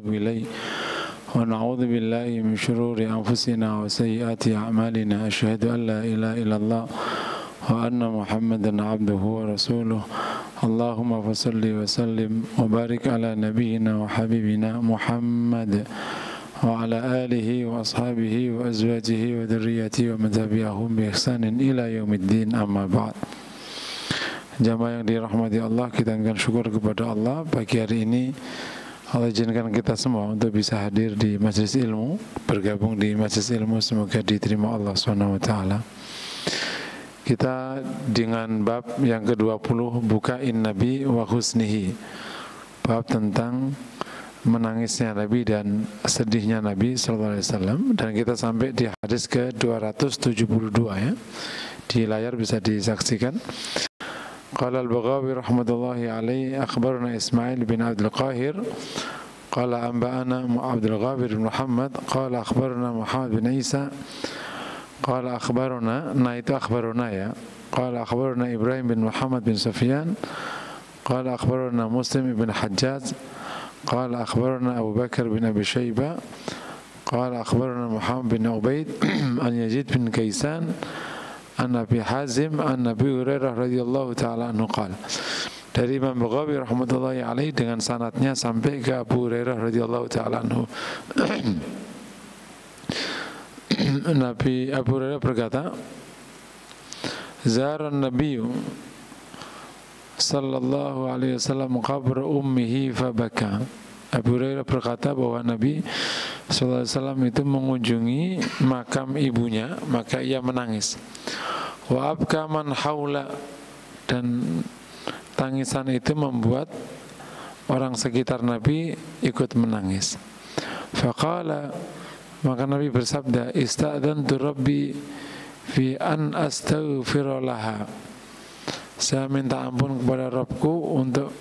إليه ونعوذ بالله من شرور أنفسنا وسيئات أعمالنا أشهد أن لا إله إلا الله وأن محمدا عبده ورسوله اللهم فصل وسلم وبارك على نبينا وحبيبنا محمد وعلى آله وأصحابه وأزواجه وذريته ومن تبعهم بإحسان إلى يوم الدين أما بعد. Jamaah yang dirahmati Allah, kita akan syukur kepada Allah pagi hari ini. Allah izinkan kita semua untuk bisa hadir di majelis ilmu, bergabung di majelis ilmu, semoga diterima Allah SWT. Kita dengan bab yang ke-20, bukain Nabi wa husnihi, bab tentang menangisnya Nabi dan sedihnya Nabi SAW. Dan kita sampai di hadis ke-272 ya. Di layar bisa disaksikan. Qala al-Baghawi rahmatullahi alaihi akhbarana Ismail bin Abdul Qahir qala anba'ana Abdul Ghafir bin Muhammad qala akhbarana Muhammad bin Isa qala akhbarana, nah itu akhbarana ya, qala akhbarana Ibrahim bin Muhammad bin Sufyan qala akhbarana Muslim bin Hajjaj qala akhbarana Abu Bakar bin Abi Shaybah qala akhbarana Muhammad bin Ubaid an Yazid bin Kaisan an Nabi Hazim an Nabi Hurairah radhiyallahu ta'ala anhu qala. Dari Imam Baghawi rahmatullahi alaihi dengan sanadnya sampai ke Abu Hurairah radhiyallahu ta'ala anhu. Nabi Abu Hurairah berkata, Zaran Nabiyyu sallallahu alaihi wasallam qabr ummihi fabaka. Abu Hurairah berkata bahwa Nabi sallallahu alaihi wasallam itu mengunjungi makam ibunya, maka ia menangis. Wa abka man haula, dan tangisan itu membuat orang sekitar Nabi ikut menangis. Faqala, maka Nabi bersabda, ista'dzantu rabbi fi an astaghfira laha. Saya minta ampun kepada Rabbku untuk,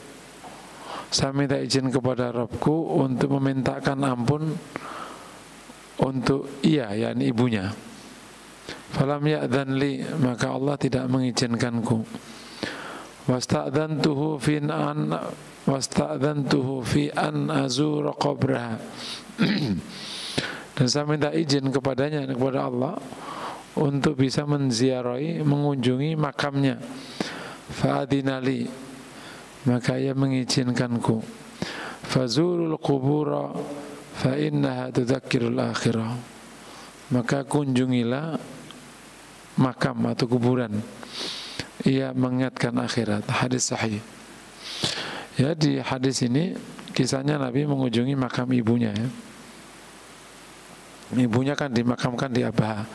saya minta izin kepada Rabbku untuk memintakan ampun untuk ia, yakni ibunya. Falam ya'dzan li, maka Allah tidak mengizinkanku. Wasta'dzantuhu fi an azura qabraha. Dan saya minta izin kepadanya, kepada Allah, untuk bisa menziarahi, mengunjungi makamnya. Fa'adina li, maka ia mengizinkanku. Fazurul qubura fa innaha tudzakkirul akhirah. Maka kunjungilah makam atau kuburan, ia mengingatkan akhirat. Hadis sahih. Ya, di hadis ini kisahnya Nabi mengunjungi makam ibunya ya. Ibunya kan dimakamkan di Abha,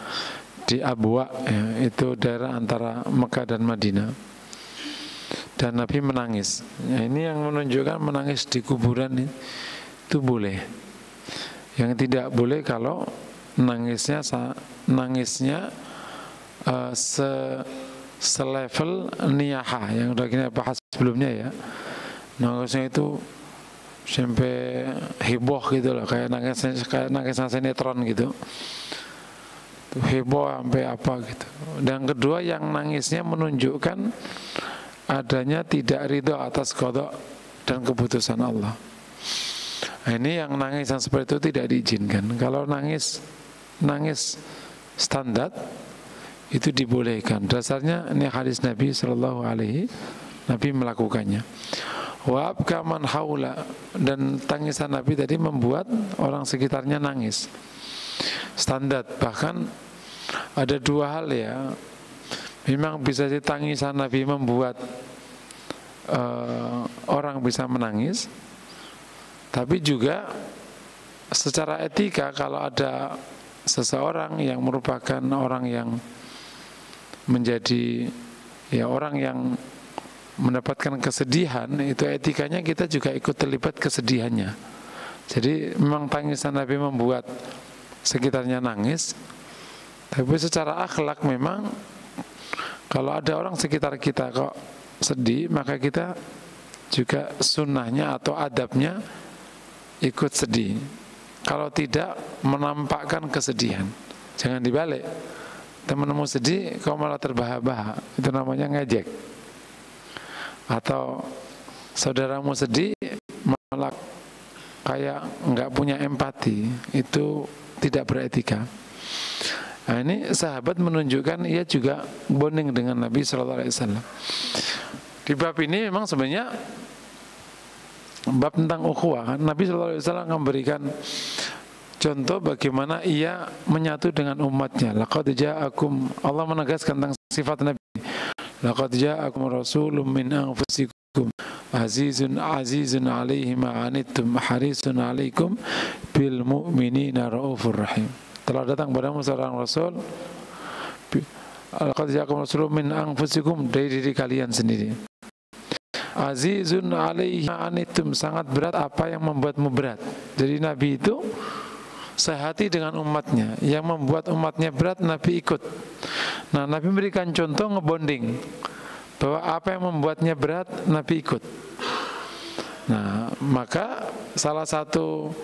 di Abwa ya, itu daerah antara Mekah dan Madinah. Dan Nabi menangis. Ya, ini yang menunjukkan menangis di kuburan itu boleh. Yang tidak boleh kalau nangisnya selevel niyaha yang udah kita bahas sebelumnya ya. Nangisnya itu sampai heboh gitu loh, kayak nangisnya sinetron gitu. Itu heboh sampai apa gitu. Dan kedua, yang nangisnya menunjukkan adanya tidak ridho atas qada dan keputusan Allah. Nah, ini yang nangisan seperti itu tidak diizinkan. Kalau nangis standar itu dibolehkan. Dasarnya ini hadis Nabi sallallahu alaihi, Nabi melakukannya. Wa abka man haula, dan tangisan Nabi tadi membuat orang sekitarnya nangis. Standar. Bahkan ada dua hal ya. Memang bisa jadi tangisan Nabi membuat orang bisa menangis. Tapi juga secara etika, kalau ada seseorang yang merupakan orang yang menjadi ya orang yang mendapatkan kesedihan, itu etikanya kita juga ikut terlibat kesedihannya. Jadi memang tangisan Nabi membuat sekitarnya nangis, tapi secara akhlak memang kalau ada orang sekitar kita kok sedih, maka kita juga sunnahnya atau adabnya ikut sedih. Kalau tidak menampakkan kesedihan, jangan dibalik. Temanmu sedih, kau malah terbahak-bahak, itu namanya ngejek. Atau saudaramu sedih, malah kayak nggak punya empati, itu tidak beretika. Nah, ini sahabat menunjukkan ia juga bonding dengan Nabi Shallallahu Alaihi Wasallam. Di bab ini memang sebenarnya bab tentang ukhuwah, Nabi Shallallahu Alaihi Wasallam memberikan contoh bagaimana ia menyatu dengan umatnya. Laqad ja'akum, Allah menegaskan tentang sifat Nabi. Laqad ja'akum rasulun min anfusikum azizun alaihi ma anittum harisun alaikum bil mu'minina raufur rahim. Telah datang padamu seorang rasul, laqad ja'akum rasulun min anfusikum, dari diri kalian sendiri. Azizun alaihi ma anittum, sangat berat apa yang membuatmu berat. Jadi Nabi itu sehati dengan umatnya. Yang membuat umatnya berat, Nabi ikut. Nah, Nabi memberikan contoh ngebonding, bahwa apa yang membuatnya berat, Nabi ikut. Nah, maka salah satu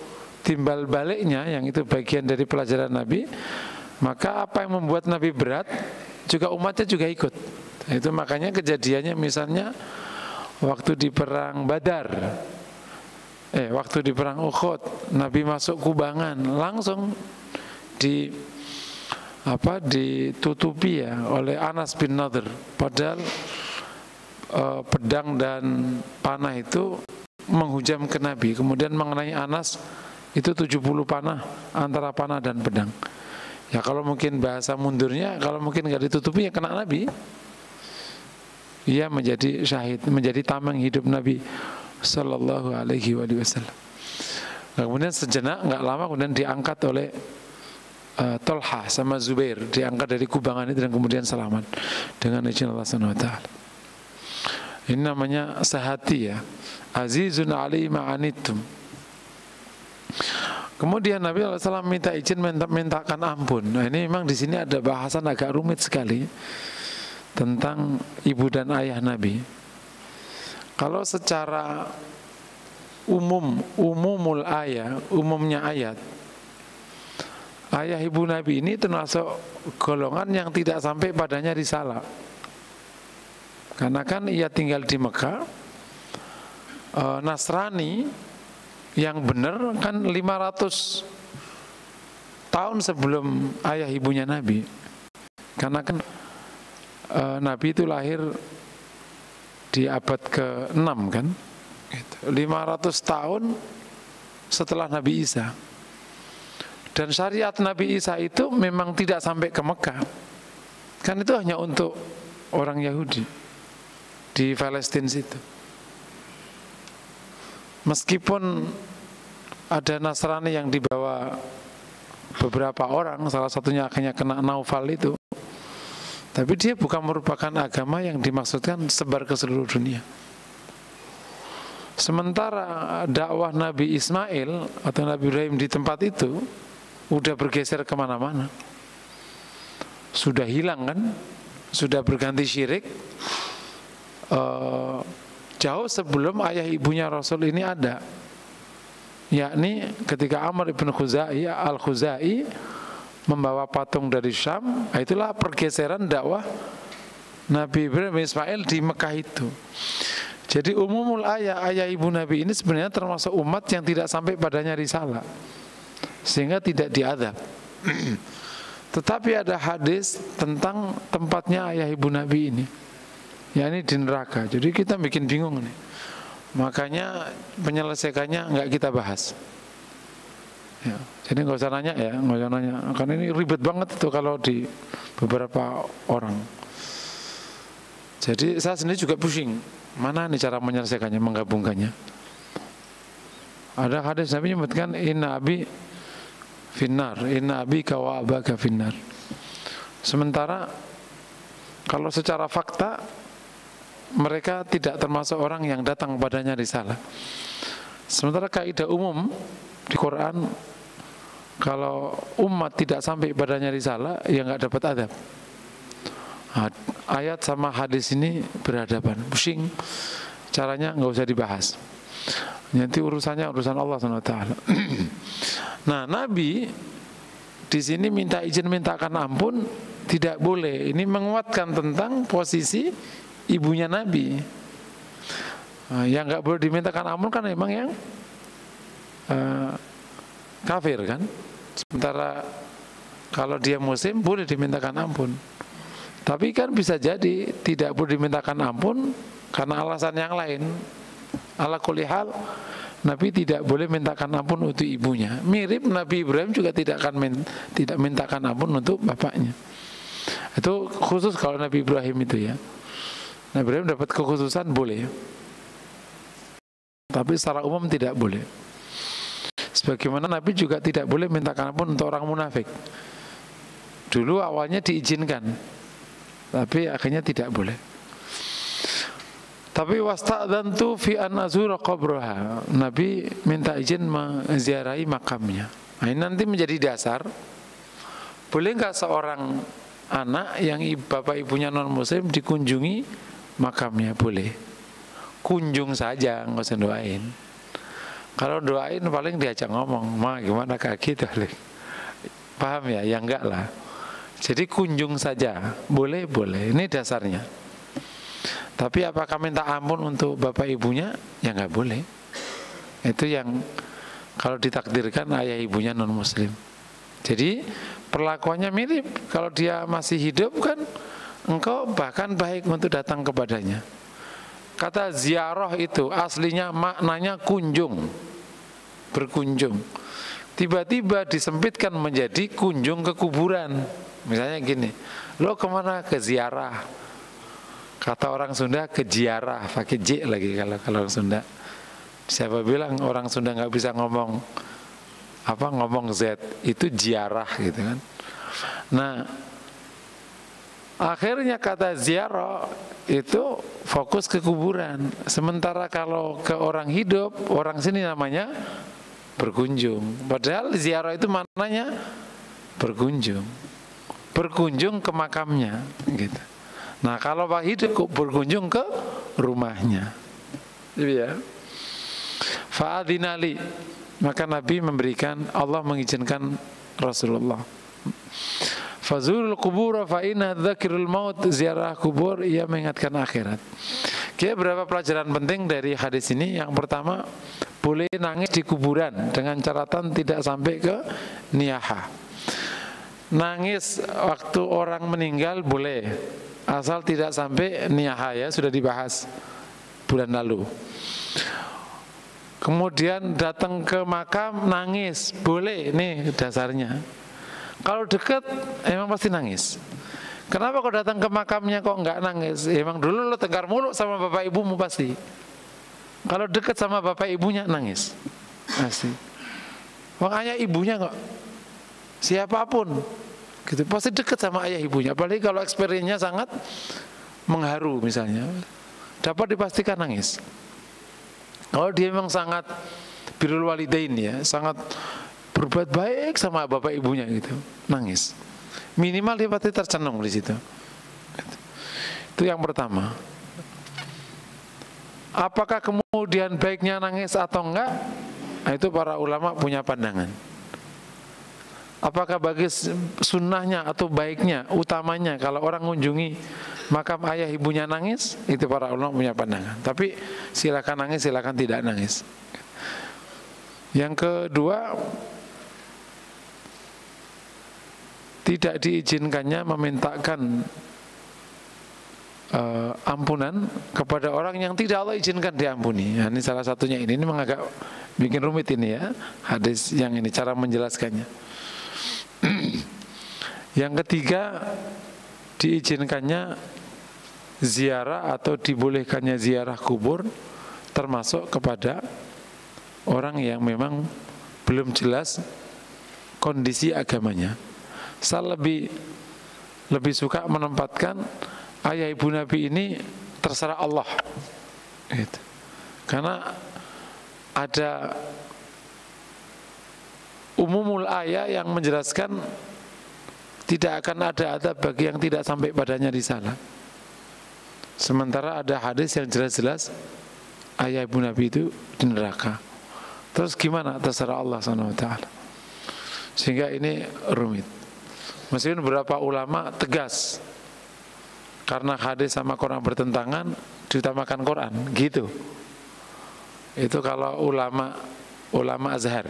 timbal baliknya, yang itu bagian dari pelajaran Nabi, maka apa yang membuat Nabi berat, juga umatnya juga ikut. Itu makanya kejadiannya misalnya waktu di perang Badar, waktu di perang Uhud, Nabi masuk kubangan, langsung ditutupi ya oleh Anas bin Nadir. Padahal pedang dan panah itu menghujam ke Nabi, kemudian mengenai Anas itu 70 panah, antara panah dan pedang. Ya kalau mungkin bahasa mundurnya, kalau mungkin nggak ditutupi ya kena Nabi. Ia menjadi syahid, menjadi tameng hidup Nabi Sallallahu Alaihi Wasallam. Kemudian sejenak, nggak lama kemudian diangkat oleh Tolha sama Zubair, diangkat dari kubangan itu dan kemudian selamat dengan izin Allah Subhanahu Wa Taala. Ini namanya sehati ya. Azizun alaihi ma anittum. Kemudian Nabi SAW minta izin, mintakan ampun. Nah, ini memang di sini ada bahasan agak rumit sekali tentang ibu dan ayah Nabi. Kalau secara umumul ayat, umumnya ayat, ayah ibu Nabi ini termasuk golongan yang tidak sampai padanya risalah. Karena kan ia tinggal di Mekah, Nasrani yang benar kan 500 tahun sebelum ayah ibunya Nabi. Karena kan Nabi itu lahir di abad ke-6 kan, 500 tahun setelah Nabi Isa. Dan syariat Nabi Isa itu memang tidak sampai ke Mekah. Kan itu hanya untuk orang Yahudi di Palestina situ. Meskipun ada Nasrani yang dibawa beberapa orang, salah satunya akhirnya kena Naufal itu, tapi dia bukan merupakan agama yang dimaksudkan sebar ke seluruh dunia. Sementara dakwah Nabi Ismail atau Nabi Ibrahim di tempat itu udah bergeser kemana-mana, sudah hilang kan, sudah berganti syirik, jauh sebelum ayah ibunya Rasul ini ada, yakni ketika Amr ibn Khuzai al-Khuzai membawa patung dari Syam. Itulah pergeseran dakwah Nabi Ibrahim Ismail di Mekah itu. Jadi umumul ayah ibu Nabi ini sebenarnya termasuk umat yang tidak sampai padanya risalah, sehingga tidak diadab. Tetapi ada hadis tentang tempatnya ayah ibu Nabi ini, yakni di neraka. Jadi kita bikin bingung nih. Makanya penyelesaiannya nggak kita bahas. Ya, jadi nggak usah nanya ya, nggak usah nanya. Karena ini ribet banget itu kalau di beberapa orang. Jadi saya sendiri juga pusing. Mana nih cara menyelesaikannya, menggabungkannya? Ada hadis Nabi menyebutkan inna abi finnar, inna abi kawa abaka finnar. Sementara kalau secara fakta mereka tidak termasuk orang yang datang padanya risalah. Sementara kaidah umum di Quran, kalau umat tidak sampai padanya risalah, ya nggak dapat adab. Ayat sama hadis ini berhadapan, pusing. Caranya nggak usah dibahas. Nanti urusannya urusan Allah SWT. Nah, Nabi di sini minta izin, mintakan ampun, tidak boleh. Ini menguatkan tentang posisi ibunya Nabi. Yang nggak boleh dimintakan ampun kan memang yang kafir kan. Sementara kalau dia muslim boleh dimintakan ampun. Tapi kan bisa jadi tidak boleh dimintakan ampun karena alasan yang lain. Ala kulli hal, Nabi tidak boleh mintakan ampun untuk ibunya. Mirip Nabi Ibrahim juga tidak mintakan ampun untuk bapaknya. Itu khusus kalau Nabi Ibrahim itu ya. Nabi Ibrahim dapat kekhususan boleh. Tapi secara umum tidak boleh. Sebagaimana Nabi juga tidak boleh mintakan ampun untuk orang munafik. Dulu awalnya diizinkan, tapi akhirnya tidak boleh. Tapi wasta'dzantu fi an azura qabraha. Nabi minta izin menziarahi makamnya. Nah, ini nanti menjadi dasar. Boleh nggak seorang anak yang bapak ibunya non muslim dikunjungi makamnya? Boleh. Kunjung saja, nggak usah doain. Kalau doain paling diajak ngomong, "Ma, gimana kaki tuh?" Paham ya? Ya enggak lah. Jadi kunjung saja, boleh. Ini dasarnya. Tapi apakah minta ampun untuk bapak ibunya? Ya nggak boleh. Itu yang kalau ditakdirkan ayah ibunya non muslim. Jadi perlakuannya mirip. Kalau dia masih hidup kan, engkau bahkan baik untuk datang kepadanya. Kata ziarah itu aslinya maknanya kunjung, berkunjung. Tiba-tiba disempitkan menjadi kunjung ke kuburan. Misalnya gini, lo kemana? Ke ziarah. Kata orang Sunda ke ziarah, pakai J lagi kalau orang Sunda. Siapa bilang orang Sunda nggak bisa ngomong Z, itu ziarah gitu kan. Nah, akhirnya kata ziarah itu fokus ke kuburan. Sementara kalau ke orang hidup, orang sini namanya berkunjung. Padahal ziarah itu maknanya berkunjung. Berkunjung ke makamnya gitu. Nah, kalau Pak hidup berkunjung ke rumahnya. Jadi ya. Fa'adhinali, maka Nabi memberikan, Allah mengizinkan Rasulullah. Fazurul kubur fa inna dzakirul maut, ziarah kubur ia mengingatkan akhirat. Kira berapa pelajaran penting dari hadis ini? Yang pertama, boleh nangis di kuburan dengan catatan tidak sampai ke niyaha. Nangis waktu orang meninggal boleh, asal tidak sampai niyaha, ya sudah dibahas bulan lalu. Kemudian datang ke makam nangis boleh, nih dasarnya. Kalau dekat emang pasti nangis. Kenapa kok datang ke makamnya kok nggak nangis? Emang dulu lo tegar mulu sama bapak ibumu pasti. Kalau dekat sama bapak ibunya nangis pasti. Makanya ibunya kok siapapun gitu pasti dekat sama ayah ibunya. Apalagi kalau experience-nya sangat mengharu misalnya, dapat dipastikan nangis. Kalau dia memang sangat birrul walidain ya, sangat berbuat baik sama bapak ibunya gitu, nangis. Minimal dia pasti tercenung di situ. Itu yang pertama. Apakah kemudian baiknya nangis atau enggak? Nah, itu para ulama punya pandangan. Apakah bagi sunnahnya atau baiknya, utamanya kalau orang mengunjungi makam ayah ibunya nangis, itu para ulama punya pandangan. Tapi silakan nangis, silakan tidak nangis. Yang kedua, tidak diizinkannya memintakan ampunan kepada orang yang tidak Allah izinkan diampuni. Nah, ini salah satunya ini memang agak bikin rumit ini ya, hadis yang ini cara menjelaskannya. Yang ketiga, diizinkannya ziarah atau dibolehkannya ziarah kubur termasuk kepada orang yang memang belum jelas kondisi agamanya. Saya lebih suka menempatkan ayah ibu Nabi ini terserah Allah gitu. Karena ada umumul ayat yang menjelaskan tidak akan ada adab bagi yang tidak sampai padanya risalah. Sementara ada hadis yang jelas-jelas ayah ibu Nabi itu di neraka. Terus gimana? Terserah Allah SWT. Sehingga ini rumit. Meskipun beberapa ulama tegas, karena hadis sama Quran bertentangan, diutamakan Quran, gitu. Itu kalau ulama ulama Azhar,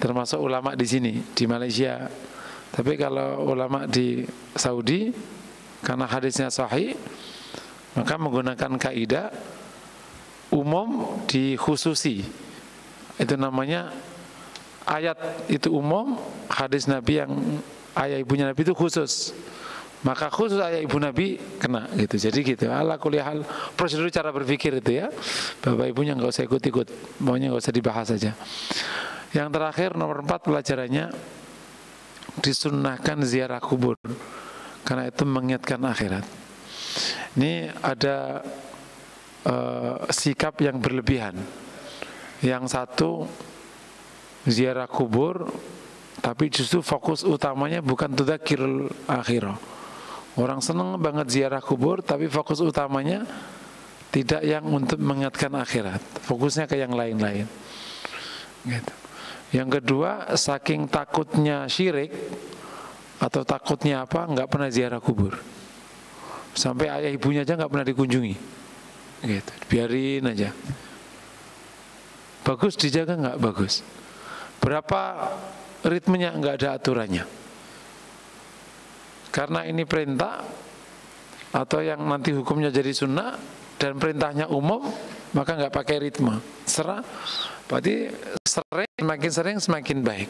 termasuk ulama di sini di Malaysia. Tapi kalau ulama di Saudi, karena hadisnya sahih, maka menggunakan kaidah umum dikhususi. Itu namanya ayat itu umum, hadis Nabi yang ayat ibunya Nabi itu khusus. Maka khusus ayat ibu Nabi kena gitu. Jadi gitu. Ala kulli hal, prosedur cara berpikir itu ya. Bapak ibunya nggak usah ikut-ikut, maunya nggak usah dibahas saja. Yang terakhir nomor 4 pelajarannya, disunnahkan ziarah kubur karena itu mengingatkan akhirat. Ini ada sikap yang berlebihan. Yang satu ziarah kubur, tapi justru fokus utamanya bukan tudzakirul akhirah. Orang senang banget ziarah kubur, tapi fokus utamanya tidak yang untuk mengingatkan akhirat. Fokusnya ke yang lain-lain. Gitu. Yang kedua, saking takutnya syirik atau takutnya apa, nggak pernah ziarah kubur. Sampai ayah ibunya aja nggak pernah dikunjungi. Gitu. Biarin aja. Bagus dijaga nggak bagus. Berapa ritmenya nggak ada aturannya. Karena ini perintah atau yang nanti hukumnya jadi sunnah dan perintahnya umum, maka nggak pakai ritme. Serah, berarti semakin sering semakin baik.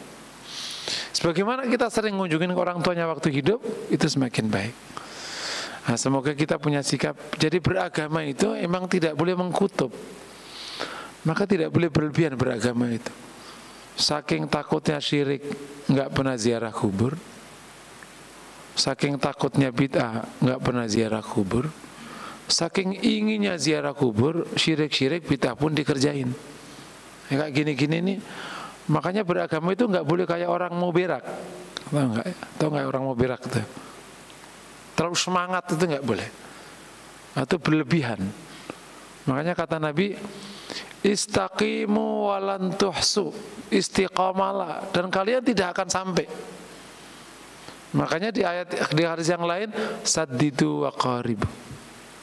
Sebagaimana kita sering ngunjungin ke orang tuanya waktu hidup, itu semakin baik. Nah, semoga kita punya sikap. Jadi beragama itu emang tidak boleh mengkutub. Maka tidak boleh berlebihan beragama itu. Saking takutnya syirik, nggak pernah ziarah kubur. Saking takutnya bid'ah, nggak pernah ziarah kubur. Saking inginnya ziarah kubur, syirik-syirik bid'ah pun dikerjain. Ya, kayak gini-gini nih. Makanya beragama itu nggak boleh kayak orang mau berak. Tahu nggak orang mau berak itu? Terlalu semangat itu nggak boleh. Atau berlebihan. Makanya kata Nabi, istaqimu walan tuhsu, istiqamalah dan kalian tidak akan sampai. Makanya di hadis yang lain, saddidu wa qaribu,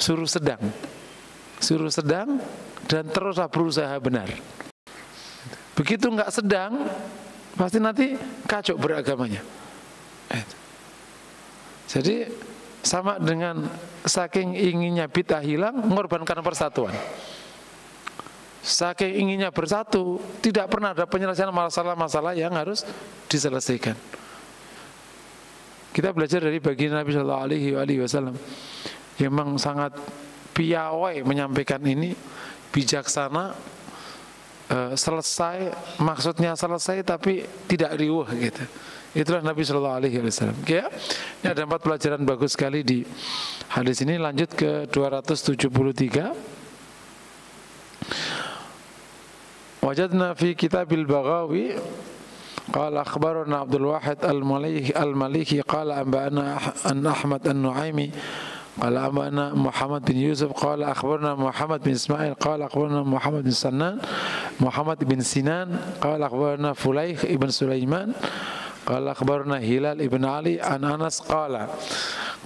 suruh sedang dan teruslah berusaha benar. Begitu nggak sedang, pasti nanti kacau beragamanya. Jadi sama dengan saking inginnya bid'ah hilang, mengorbankan persatuan. Saking inginnya bersatu, tidak pernah ada penyelesaian masalah-masalah yang harus diselesaikan. Kita belajar dari baginda Nabi Shallallahu Alaihi Wasallam yang memang sangat piawai menyampaikan ini, bijaksana, selesai, maksudnya selesai tapi tidak riuh gitu. Itulah Nabi Shallallahu Alaihi Wasallam. Ya, ini ada 4 pelajaran bagus sekali di hadis ini. Lanjut ke 273. Wajadna fi kitabil Baghawi qala akhbarana Abdul Wahid al-Maliki qala anba'ana an Ahmad an-Nu'aimi qala anba'ana Muhammad bin Yusuf qala akhbarana Muhammad bin Ismail qala akhbarana Muhammad bin Sannan Muhammad bin Sinan qala akhbarana Fulaih ibn Sulaiman qala akhbarana Hilal ibn Ali an Anas qala.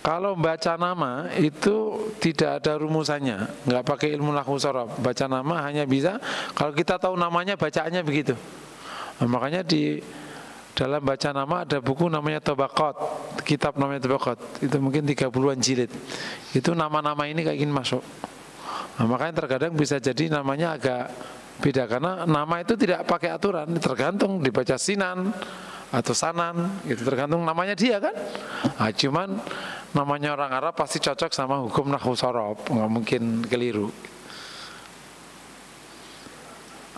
Kalau baca nama itu tidak ada rumusannya, nggak pakai ilmu nahwu sharaf. Baca nama hanya bisa kalau kita tahu namanya, bacaannya begitu. Nah, makanya di dalam baca nama ada buku namanya Tabaqat, kitab namanya Tabaqat. Itu mungkin 30-an jilid. Itu nama-nama ini kayak gini masuk. Nah, makanya terkadang bisa jadi namanya agak beda karena nama itu tidak pakai aturan, tergantung dibaca Sinan atau Sanan, gitu tergantung namanya dia kan. Nah, cuman namanya orang Arab pasti cocok sama hukum nahwu sharaf, nggak mungkin keliru.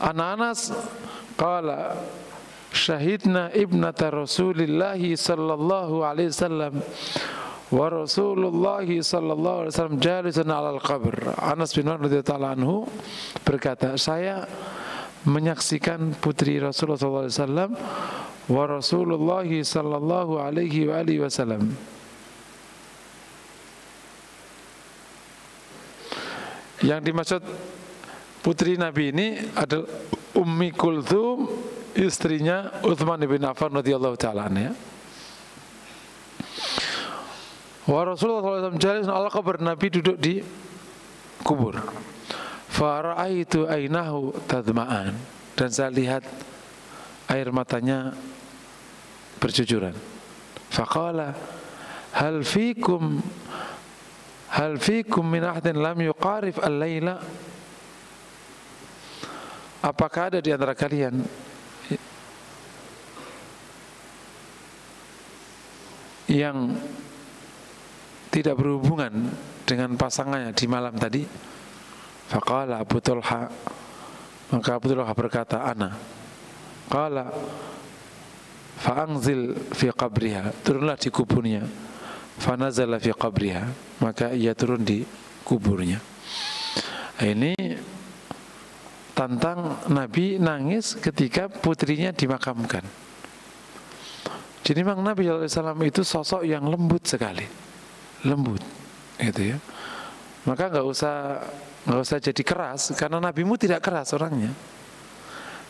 Anas qala syahidna ibnata Rasulillah sallallahu alaihi wasallam wa Rasulullah sallallahu alaihi wasallam jalisun 'alal qabr. Anas bin Malik radhiyallahu anhu berkata, saya menyaksikan putri Rasulullah sallallahu alaihi wasallam wa Rasulullah sallallahu alaihi wasallam. Yang dimaksud putri Nabi ini adalah Ummi Kulthum, istrinya Utsman bin Affan radhiyallahu ta'ala anha. Wa Rasulullah SAW jalis ala qabr, Nabi duduk di kubur. Fa ra'aitu ainahu tadma'an. dan saya lihat air matanya bercucuran. Faqala hal fikum min ahadin lam yuqarif al-laila? Apakah ada di antara kalian yang tidak berhubungan dengan pasangannya di malam tadi? Faqala Abu Talha, maka Abu Talha berkata, ana. Qala fa'anzil fi qabriha, turunlah di kuburnya. Fanazala fi qabriha, maka ia turun di kuburnya. Ini tentang Nabi nangis ketika putrinya dimakamkan. Jadi memang Nabi SAW itu sosok yang lembut sekali, lembut, gitu ya. Maka nggak usah jadi keras, karena nabimu tidak keras orangnya.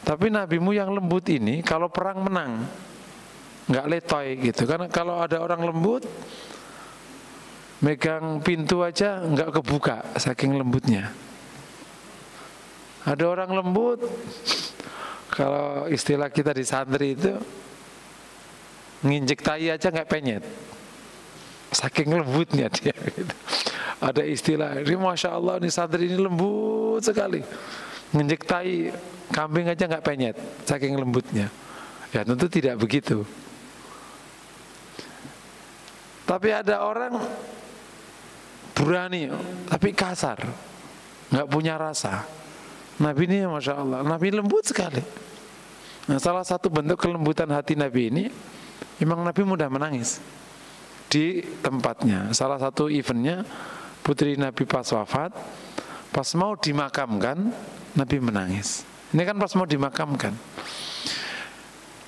Tapi nabimu yang lembut ini, kalau perang menang, nggak letoy gitu. Karena kalau ada orang lembut, megang pintu aja nggak kebuka, saking lembutnya. Ada orang lembut, kalau istilah kita di santri itu, nginjek tai aja nggak penyet, saking lembutnya dia. Gitu. Ada istilah, ini masya Allah, ini santri ini lembut sekali, nginjek tai kambing aja nggak penyet, saking lembutnya. Ya tentu tidak begitu. Tapi ada orang berani, tapi kasar, nggak punya rasa. Nabi ini masya Allah, Nabi lembut sekali. Nah, salah satu bentuk kelembutan hati Nabi ini, memang Nabi mudah menangis di tempatnya. Salah satu eventnya, putri Nabi pas wafat, pas mau dimakamkan, Nabi menangis. Ini kan pas mau dimakamkan.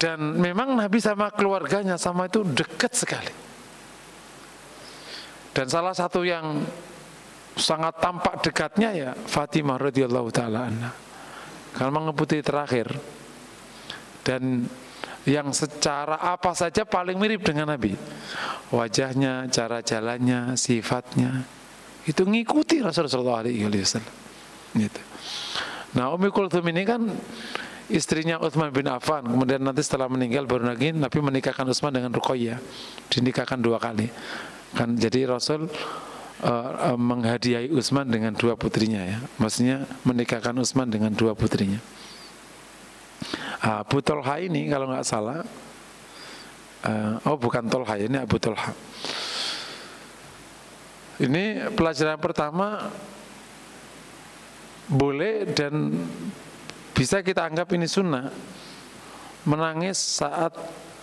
Dan memang Nabi sama keluarganya sama itu dekat sekali. Dan salah satu yang sangat tampak dekatnya ya Fatimah radhiyallahu taala anha. Karena memang putri terakhir. Dan yang secara apa saja paling mirip dengan Nabi. Wajahnya, cara jalannya, sifatnya, itu ngikuti Rasulullah SAW. Gitu. Nah, Ummi Kulthum ini kan istrinya Utsman bin Affan. Kemudian nanti setelah meninggal baru lagi Nabi menikahkan Utsman dengan Ruqayyah. Dinikahkan 2 kali. Kan jadi Rasul menghadiahi Utsman dengan 2 putrinya ya. Maksudnya menikahkan Utsman dengan 2 putrinya. Abu Talha ini kalau nggak salah, bukan Talha, ini Abu Talha. Ini pelajaran pertama, boleh dan bisa kita anggap ini sunnah, menangis saat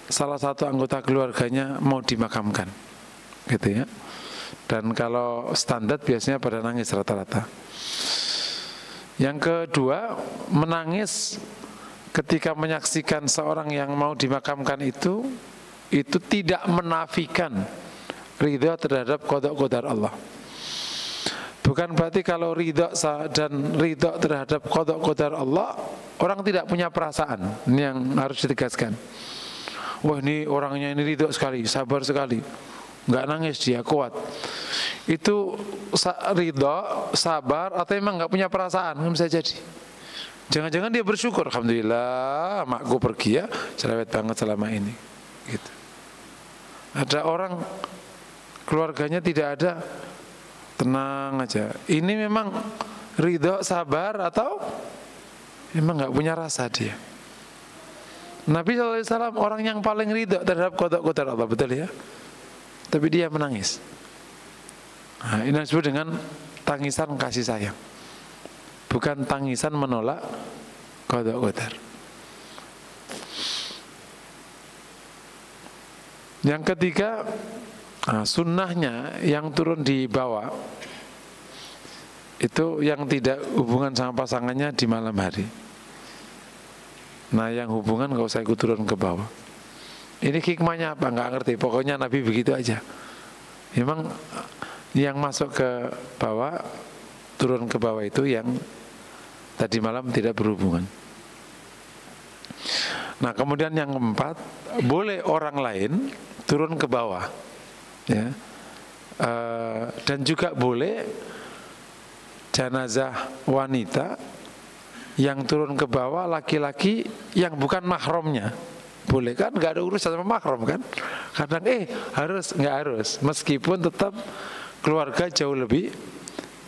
salah satu anggota keluarganya mau dimakamkan, gitu ya. Dan kalau standar biasanya pada nangis rata-rata. Yang kedua, menangis ketika menyaksikan seorang yang mau dimakamkan itu tidak menafikan ridha terhadap qada qadar Allah. Bukan berarti kalau ridha dan ridha terhadap qada qadar Allah, orang tidak punya perasaan. Ini yang harus ditegaskan. Wah, ini orangnya ini ridha sekali, sabar sekali, nggak nangis dia, kuat. Itu ridha, sabar, atau emang nggak punya perasaan, kan bisa jadi. Jangan-jangan dia bersyukur, alhamdulillah makku pergi ya, cerewet banget selama ini. Gitu. Ada orang keluarganya tidak ada, tenang aja. Ini memang ridho, sabar, atau memang nggak punya rasa dia. Nabi SAW orang yang paling ridho terhadap qada-qadar Allah, betul ya? Tapi dia menangis. Nah, ini disebut dengan tangisan kasih sayang, bukan tangisan menolak qada qadar. Yang ketiga, sunnahnya yang turun di bawah itu yang tidak hubungan sama pasangannya di malam hari. Nah, yang hubungan nggak usah ikut turun ke bawah. Ini hikmahnya apa? Nggak ngerti. Pokoknya Nabi begitu aja. Memang yang masuk ke bawah, turun ke bawah itu yang tadi malam tidak berhubungan. Nah, kemudian yang keempat, boleh orang lain turun ke bawah, ya, dan juga boleh jenazah wanita yang turun ke bawah laki-laki yang bukan mahramnya. Boleh kan, nggak ada urusan sama mahram kan. Kadang harus, nggak harus, meskipun tetap keluarga jauh lebih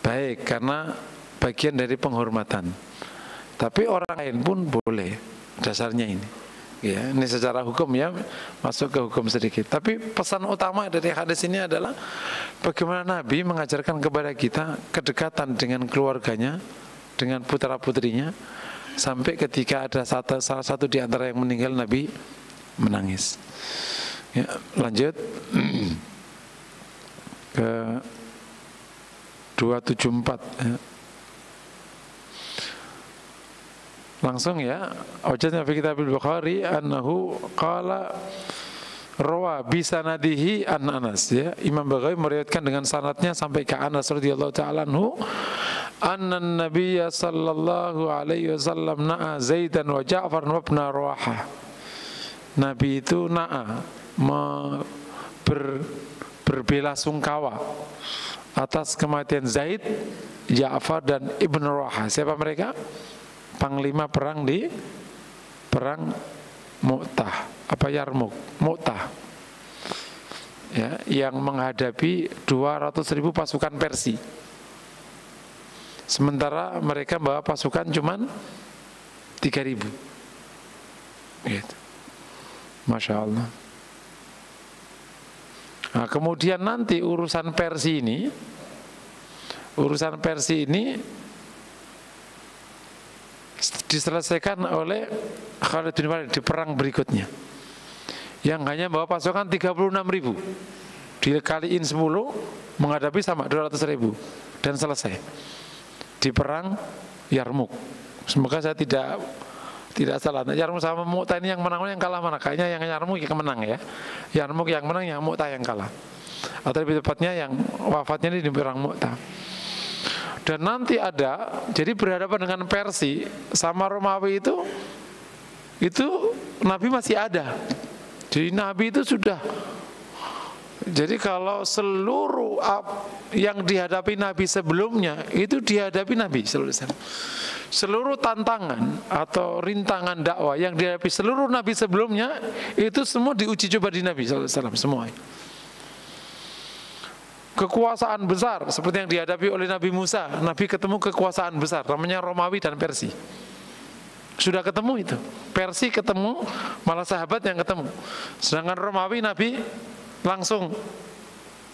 baik karena bagian dari penghormatan. Tapi orang lain pun boleh, dasarnya ini. Ya, ini secara hukum ya, masuk ke hukum sedikit. Tapi pesan utama dari hadis ini adalah bagaimana Nabi mengajarkan kepada kita kedekatan dengan keluarganya, dengan putra-putrinya, sampai ketika ada salah satu di antara yang meninggal, Nabi menangis. Ya, lanjut ke 274 ya. Langsung ya, wajadna fi kitabil Bukhari annahu qala rawa bi sanadihi an Anas ya. Imam Bukhari meriwayatkan dengan sanadnya sampai ke Anas radhiyallahu taala anhu anna nabiyya sallallahu alaihi wasallam na'a Zaidan wa Ja'far wa ibn Rawaha. Nabi itu na'a berbelasungkawa atas kematian Zaid, Ja'far dan Ibn Rawaha. Siapa mereka? Panglima perang di perang Mu'tah, apa Yarmuk, Mu'tah ya, yang menghadapi 200.000 pasukan Persia. Sementara mereka bawa pasukan cuman 3.000 gitu. Masya Allah. Nah, kemudian nanti urusan Persia ini diselesaikan oleh Khalid bin Walid di perang berikutnya, yang hanya bawa pasukan 36.000 dikaliin 10 menghadapi sama 200.000 dan selesai di perang Yarmuk. Semoga saya tidak salah. Yarmuk sama Mu'tah ini yang menang yang kalah mana? Kayaknya yang Yarmuk yang menang ya. Yarmuk yang menang, yang Mu'tah yang kalah. Atau lebih tepatnya yang wafatnya ini di perang Mu'tah. Dan nanti ada, jadi berhadapan dengan Persia sama Romawi itu Nabi masih ada. Jadi Nabi itu sudah. Jadi kalau seluruh yang dihadapi Nabi sebelumnya itu dihadapi Nabi sallallahu alaihi wasallam. Seluruh tantangan atau rintangan dakwah yang dihadapi seluruh Nabi sebelumnya itu semua diuji coba di Nabi sallallahu alaihi wasallam semua. Kekuasaan besar seperti yang dihadapi oleh Nabi Musa, Nabi ketemu kekuasaan besar namanya Romawi dan Persia. Sudah ketemu itu, Persia ketemu, malah sahabat yang ketemu. Sedangkan Romawi Nabi langsung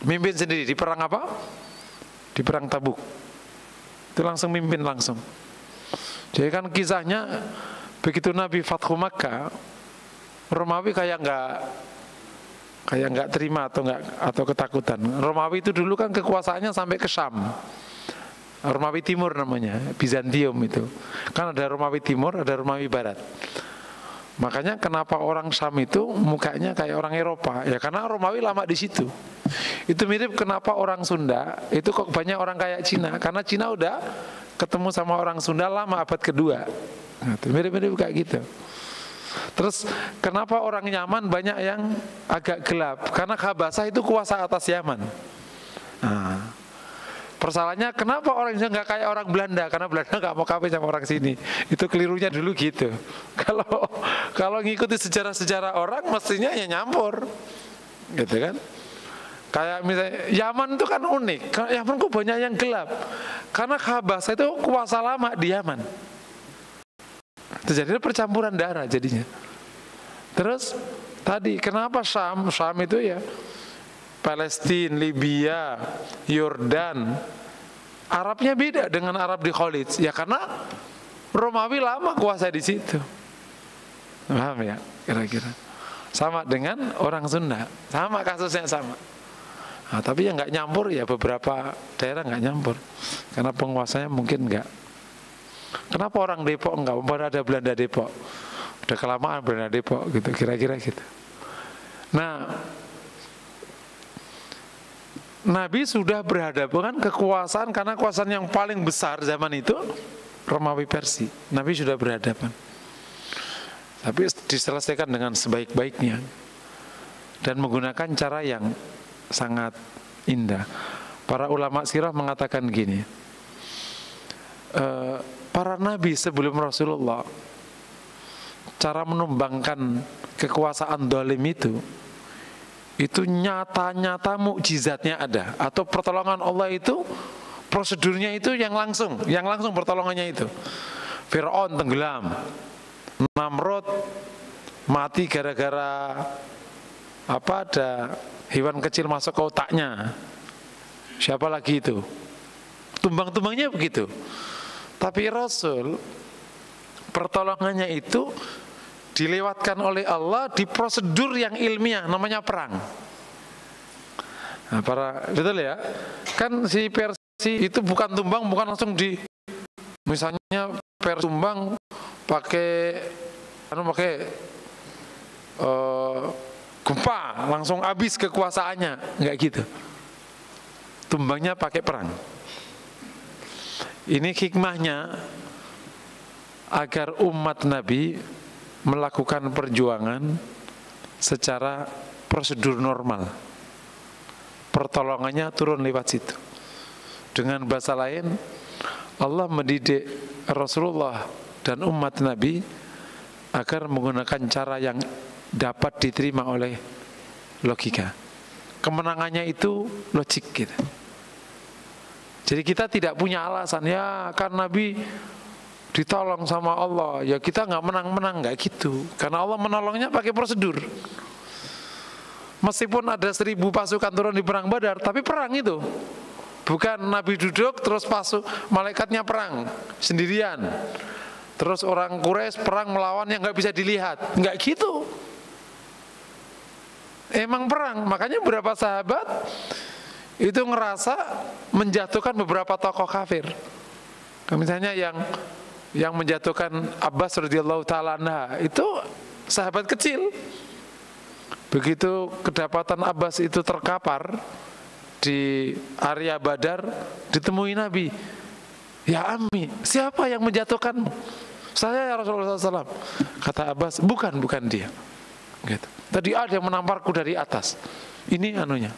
mimpin sendiri di perang apa? Di perang Tabuk. Itu langsung mimpin langsung. Jadi kan kisahnya begitu Nabi Fathu Makkah, Romawi kayak nggak terima atau ketakutan. Romawi itu dulu kan kekuasaannya sampai ke Syam. Romawi Timur namanya, Bizantium itu. Kan ada Romawi Timur, ada Romawi Barat. Makanya kenapa orang Syam itu mukanya kayak orang Eropa? Ya karena Romawi lama di situ. Itu mirip kenapa orang Sunda itu kok banyak orang kayak Cina? Karena Cina udah ketemu sama orang Sunda lama abad kedua. Nah, mirip-mirip kayak gitu. Terus kenapa orang Yaman banyak yang agak gelap? Karena Habasah itu kuasa atas Yaman. Nah, persoalannya kenapa orang Indonesia nggak kayak orang Belanda? Karena Belanda nggak mau kawin sama orang sini. Itu kelirunya dulu gitu. Kalau ngikuti sejarah-sejarah orang, mestinya ya nyampur, gitu kan? Kayak misalnya Yaman itu kan unik. Yaman kok banyak yang gelap? Karena Habasah itu kuasa lama di Yaman. Terjadi percampuran darah jadinya. Terus tadi kenapa Syam itu ya Palestina, Libya, Yordan, Arabnya beda dengan Arab di Khalid. Ya karena Romawi lama kuasa di situ. Paham ya kira-kira? Sama dengan orang Sunda, sama kasusnya sama. Nah, tapi yang nggak nyampur ya beberapa daerah nggak nyampur karena penguasanya mungkin nggak. Kenapa orang Depok enggak? Ada Belanda Depok. Udah kelamaan Belanda Depok gitu, kira-kira gitu. Nah, Nabi sudah berhadapan kekuasaan karena kekuasaan yang paling besar zaman itu Romawi Persia. Nabi sudah berhadapan. Tapi diselesaikan dengan sebaik-baiknya dan menggunakan cara yang sangat indah. Para ulama sirah mengatakan gini. para nabi sebelum Rasulullah, cara menumbangkan kekuasaan dolim itu nyata-nyata mukjizatnya ada, atau pertolongan Allah itu prosedurnya itu yang langsung pertolongannya itu. Fir'aun tenggelam, Namrud mati gara-gara ada hewan kecil masuk ke otaknya. Siapa lagi itu? Tumbang-tumbangnya begitu. Tapi Rasul pertolongannya itu dilewatkan oleh Allah di prosedur yang ilmiah, namanya perang. Nah, betul ya? Kan si Persi itu bukan tumbang, bukan langsung misalnya Persi tumbang pakai gempa, langsung habis kekuasaannya, enggak gitu. Tumbangnya pakai perang. Ini hikmahnya agar umat Nabi melakukan perjuangan secara prosedur normal. Pertolongannya turun lewat situ. Dengan bahasa lain, Allah mendidik Rasulullah dan umat Nabi agar menggunakan cara yang dapat diterima oleh logika. Kemenangannya itu logik gitu. Jadi kita tidak punya alasan, ya kan Nabi ditolong sama Allah, ya kita nggak menang-menang, nggak gitu. Karena Allah menolongnya pakai prosedur. Meskipun ada 1000 pasukan turun di perang Badar, tapi perang itu bukan Nabi duduk terus malaikatnya perang sendirian. Terus orang Quraisy perang melawan yang nggak bisa dilihat, nggak gitu. Emang perang, makanya beberapa sahabat itu ngerasa menjatuhkan beberapa tokoh kafir. Misalnya yang menjatuhkan Abbas radhiyallahu taala anha itu sahabat kecil. Begitu kedapatan Abbas itu terkapar di area Badar, ditemui Nabi. Ya Ammi, siapa yang menjatuhkanmu? Saya ya Rasulullah SAW. Kata Abbas, bukan dia. Gitu. Tadi ada yang menamparku dari atas. Ini anunya.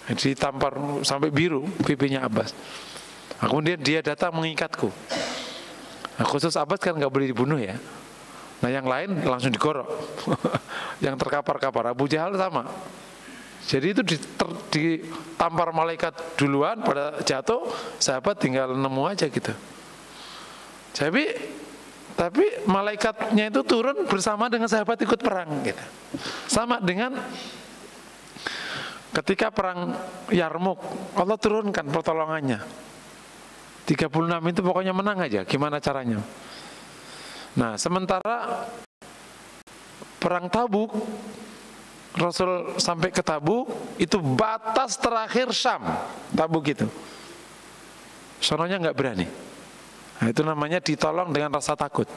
Ditampar sampai biru pipinya Abbas. Kemudian dia datang mengikatku. Nah, khusus Abbas kan nggak boleh dibunuh ya. Nah yang lain langsung digorok. Yang terkapar-kapar, Abu Jahal sama. Jadi itu ditampar malaikat duluan, pada jatuh sahabat tinggal nemu aja gitu. Tapi malaikatnya itu turun bersama dengan sahabat ikut perang gitu. Sama dengan ketika perang Yarmuk, Allah turunkan pertolongannya. 36 itu pokoknya menang aja, gimana caranya. Nah, sementara perang Tabuk, Rasul sampai ke Tabuk, itu batas terakhir Syam, Tabuk itu. Sononya nggak berani. Nah, itu namanya ditolong dengan rasa takut.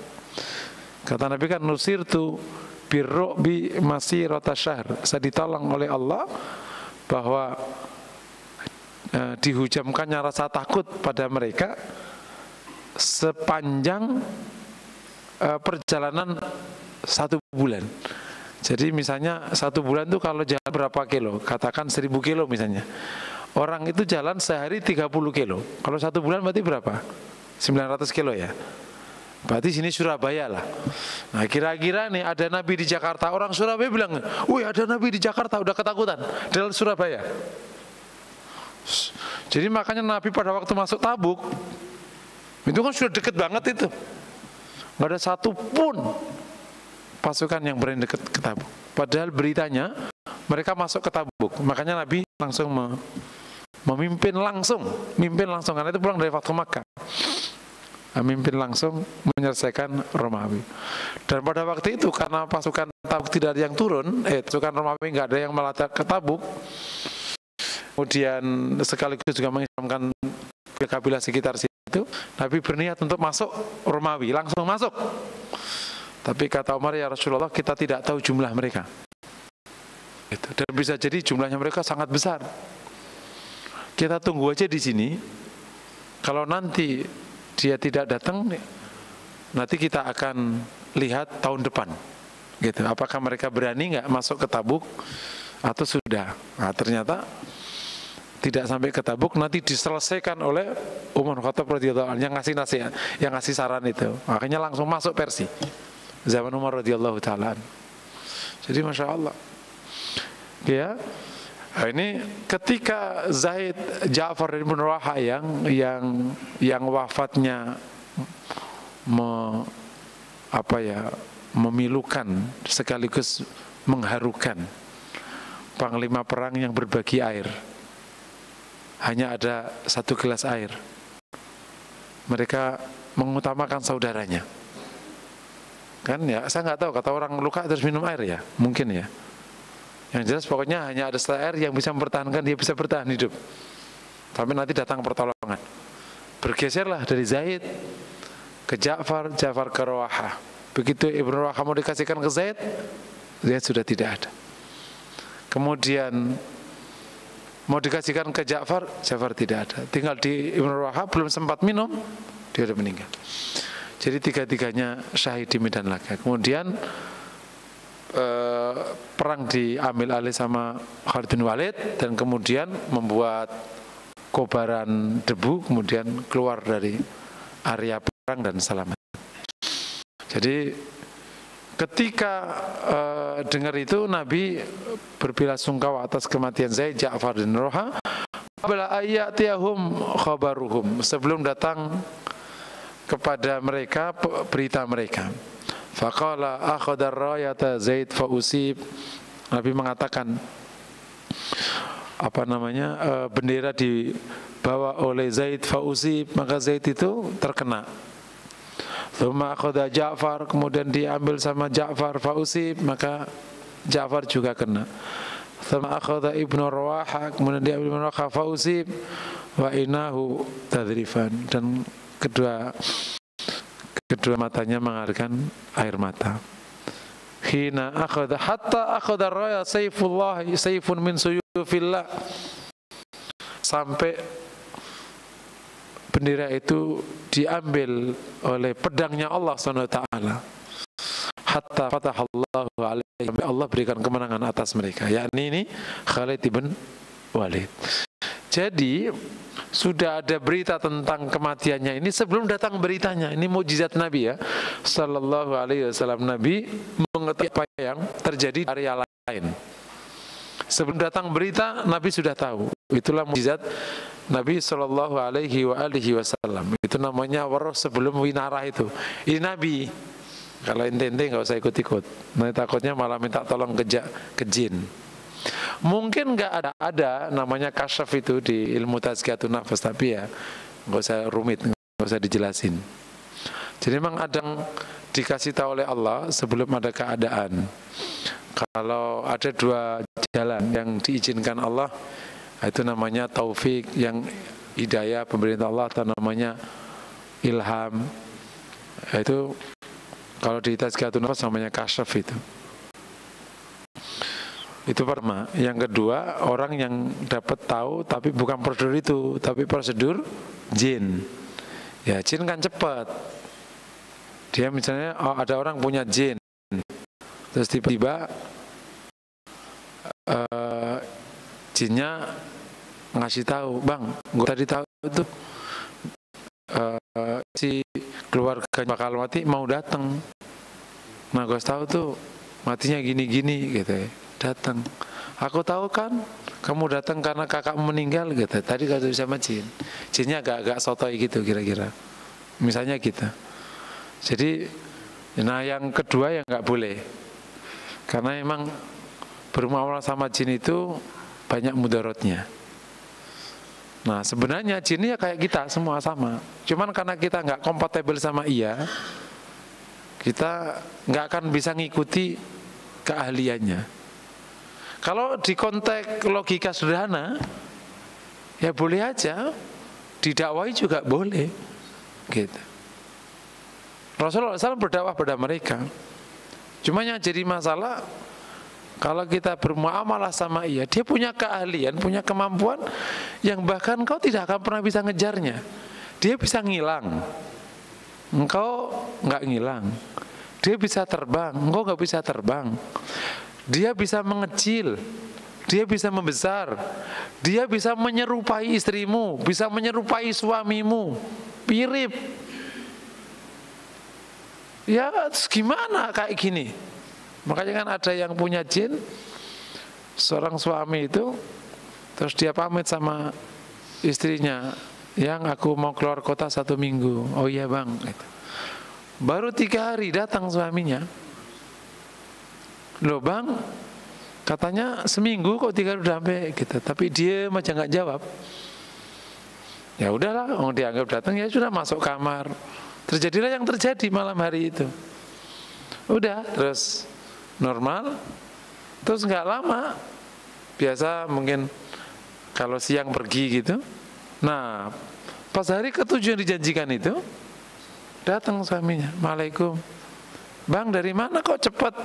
Kata Nabi kan, nusirtu birru'bi masirata syahr. Saya ditolong oleh Allah bahwa dihujamkannya rasa takut pada mereka sepanjang perjalanan 1 bulan. Jadi misalnya 1 bulan itu kalau jalan berapa kilo, katakan 1000 kilo misalnya. Orang itu jalan sehari 30 kilo. Kalau 1 bulan berarti berapa? 900 kilo ya. Berarti sini Surabaya lah. Nah kira-kira nih ada Nabi di Jakarta, orang Surabaya bilang, wih ada Nabi di Jakarta, udah ketakutan dari Surabaya. Jadi makanya Nabi pada waktu masuk Tabuk itu kan sudah deket banget itu, nggak ada satu pun pasukan yang berani deket ke Tabuk. Padahal beritanya mereka masuk ke Tabuk. Makanya Nabi langsung memimpin langsung karena itu pulang dari waktu Makkah. Memimpin langsung menyelesaikan Romawi. Dan pada waktu itu karena pasukan Tabuk tidak ada yang turun, pasukan Romawi nggak ada yang melata ke Tabuk. Kemudian sekaligus juga mengislamkan kabilah sekitar situ. Nabi berniat untuk masuk Romawi, langsung masuk. Tapi kata Umar, ya Rasulullah, kita tidak tahu jumlah mereka. Dan bisa jadi jumlahnya mereka sangat besar. Kita tunggu aja di sini. Kalau nanti dia tidak datang, nanti kita akan lihat tahun depan. Gitu. Apakah mereka berani nggak masuk ke Tabuk atau sudah? Nah, ternyata tidak sampai ke Tabuk, nanti diselesaikan oleh Umar bin Khattab radhiyallahu anhu yang ngasih nasihat, yang ngasih saran itu. Makanya langsung masuk Persia zaman Umar radhiyallahu taala. Jadi masya Allah, ya. Nah, ini ketika Zaid Ja'far bin Rawaha yang wafatnya memilukan sekaligus mengharukan, panglima perang yang berbagi air. Hanya ada 1 gelas air. Mereka mengutamakan saudaranya. Kan ya, saya nggak tahu, kata orang luka terus minum air ya, mungkin ya. Yang jelas pokoknya hanya ada setelah air yang bisa mempertahankan, dia bisa bertahan hidup. Tapi nanti datang pertolongan. Bergeserlah dari Zaid ke Ja'far, Ja'far ke Rawaha. Begitu Ibnu Rawaha mau dikasihkan ke Zaid, Zaid sudah tidak ada. Kemudian mau dikasihkan ke Ja'far, Ja'far tidak ada. Tinggal di Ibnu Rawaha, belum sempat minum, dia sudah meninggal. Jadi tiga-tiganya syahid di medan laga. Kemudian perang diambil alih sama Khalid bin Walid, dan kemudian membuat kobaran debu, kemudian keluar dari area perang dan selamat. Jadi ketika dengar itu, Nabi berbelasungkawa atas kematian Zaid, Ja'far bin Rawaha. Qabla ayyatiyahum khabaruhum, sebelum datang kepada mereka berita mereka. Faqala akhadar rayata Zaid fa usib. Nabi mengatakan bendera dibawa oleh Zaid fa usib, maka Zaid itu terkena. Tsumma akhadha Ja'far, kemudian diambil sama Ja'far fa usib, maka Ja'far juga kena. Tsumma akhadha Ibnu Rawaha, kemudian diambil Ibnu Rawaha fa usib wa inahu tadrifan, dan kedua matanya mengalirkan air mata. Hina akhadha hatta akhadha raya saifullah saifun min suyufillah, sampai bendera itu diambil oleh pedangnya Allah SWT. Hatta fatahallahu alaihi, Allah berikan kemenangan atas mereka, yakni ini Khalid bin Walid. Jadi sudah ada berita tentang kematiannya ini sebelum datang beritanya. Ini mukjizat Nabi ya, sallallahu alaihi wasallam. Nabi mengetahui apa yang terjadi di area lain. Sebelum datang berita, Nabi sudah tahu. Itulah mukjizat Nabi sallallahu alaihi wasallam. Itu namanya waroh sebelum winarah itu. Ini Nabi. Kalau ente nggak usah ikut-ikut. Nanti takutnya malah minta tolong ke jin. Mungkin nggak ada namanya kasyaf itu di ilmu tazkiyatun nafas, tapi ya nggak usah rumit, nggak usah dijelasin. Jadi memang ada yang dikasih tahu oleh Allah sebelum ada keadaan. Kalau ada 2 jalan yang diizinkan Allah, itu namanya taufik, yang hidayah pemerintah Allah, atau namanya ilham. Itu kalau di tazkiyatun nafas namanya kasyaf itu. Itu pertama. Yang kedua, orang yang dapat tahu tapi bukan prosedur itu, tapi prosedur jin. Ya, jin kan cepat. Dia misalnya ada orang punya jin, terus tiba-tiba jinnya ngasih tahu, "Bang, gue tadi tahu itu si keluarganya bakal mati, mau datang. Nah, gue tahu tuh matinya gini-gini," gitu ya. Datang, "Aku tahu kan, kamu datang karena kakakmu meninggal," gitu. Tadi kalau sama jin, jinnya agak sotoy gitu kira-kira, misalnya gitu. Jadi, nah yang kedua yang nggak boleh, karena emang bermuamalah sama jin itu banyak mudaratnya. Nah sebenarnya jin ya kayak kita semua sama, cuman karena kita nggak kompatibel sama kita nggak akan bisa ngikuti keahliannya. Kalau di konteks logika sederhana, ya boleh aja, didakwai juga boleh, gitu. Rasulullah SAW berdakwah pada mereka. Cuma yang jadi masalah, kalau kita bermuamalah sama dia punya keahlian, punya kemampuan yang bahkan kau tidak akan pernah bisa ngejarnya. Dia bisa ngilang, engkau nggak ngilang. Dia bisa terbang, engkau nggak bisa terbang. Dia bisa mengecil, dia bisa membesar, Dia bisa menyerupai istrimu, bisa menyerupai suamimu, mirip. Ya gimana kayak gini? Makanya kan ada yang punya jin, seorang suami itu, terus dia pamit sama istrinya, yang aku mau keluar kota 1 minggu. Oh iya bang. Baru 3 hari datang suaminya. Loh bang, katanya seminggu kok 3 hari udah sampai gitu. Tapi dia aja nggak jawab. Ya udahlah, dianggap datang, ya sudah masuk kamar. Terjadilah yang terjadi malam hari itu. Udah, terus normal. Terus nggak lama, biasa mungkin kalau siang pergi gitu. Nah, pas hari ke-7 yang dijanjikan itu, datang suaminya. Waalaikum. Bang, dari mana kok cepat?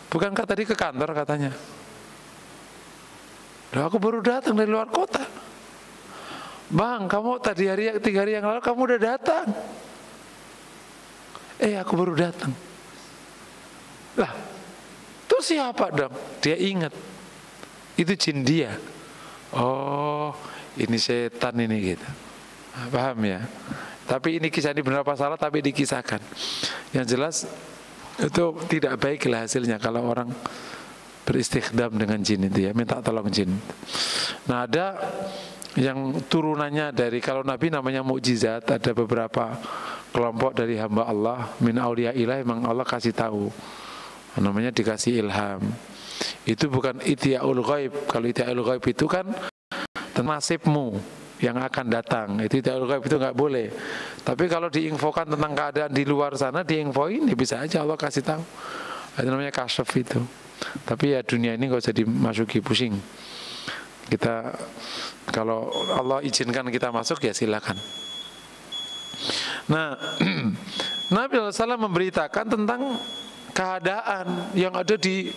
Bukankah tadi ke kantor katanya? Loh, aku baru datang dari luar kota. Bang, kamu tadi 3 hari yang lalu kamu udah datang. Aku baru datang. Lah, itu siapa dong? Dia ingat. Itu jin dia. Oh, ini setan ini gitu. Paham ya? Tapi ini kisah ini benar apa salah, tapi dikisahkan. Yang jelas itu tidak baiklah hasilnya kalau orang beristikhdam dengan jin itu ya, minta tolong jin. Nah, ada yang turunannya dari, kalau Nabi namanya mukjizat, ada beberapa kelompok dari hamba Allah min auliyaillah, memang Allah kasih tahu, namanya dikasih ilham. Itu bukan itia'ul ghaib. Kalau itia'ul ghaib itu kan nasibmu yang akan datang, itu itia'ul ghaib, itu nggak boleh. Tapi kalau diinfokan tentang keadaan di luar sana, diinfoin, ya bisa aja Allah kasih tahu. Itu namanya kasyaf itu. Tapi ya dunia ini nggak usah dimasuki, pusing. Kita kalau Allah izinkan kita masuk, ya silakan. Nah, Nabi SAW memberitakan tentang keadaan yang ada di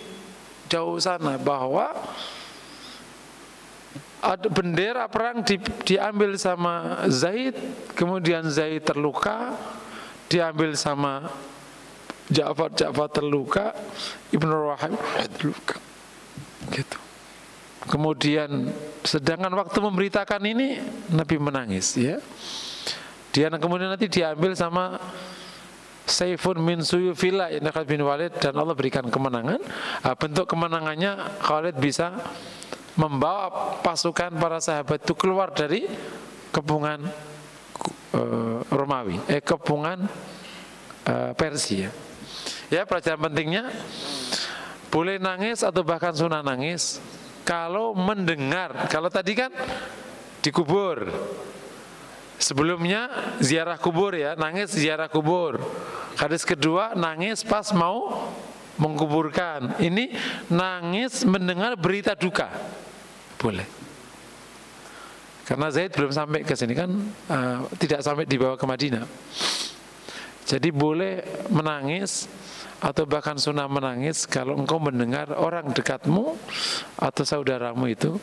jauh sana, bahwa ada bendera perang diambil sama Zaid, kemudian Zaid terluka, diambil sama Ja'far terluka, Ibnu Rawahim terluka, gitu. Kemudian sedangkan waktu memberitakan ini Nabi menangis, ya. Dia kemudian nanti diambil sama Saifun min suyufillah Khalid bin Walid, dan Allah berikan kemenangan. Bentuk kemenangannya, Khalid bisa membawa pasukan para sahabat itu keluar dari kepungan Romawi, kepungan Persia. Ya, pelajaran pentingnya, boleh nangis atau bahkan sunnah nangis kalau mendengar. Kalau tadi kan dikubur, sebelumnya ziarah kubur ya, nangis ziarah kubur. Hadis kedua, nangis pas mau mengkuburkan. Ini nangis mendengar berita duka, boleh. Karena Zaid belum sampai ke sini kan, tidak sampai dibawa ke Madinah. Jadi boleh menangis atau bahkan sunnah menangis kalau engkau mendengar orang dekatmu atau saudaramu itu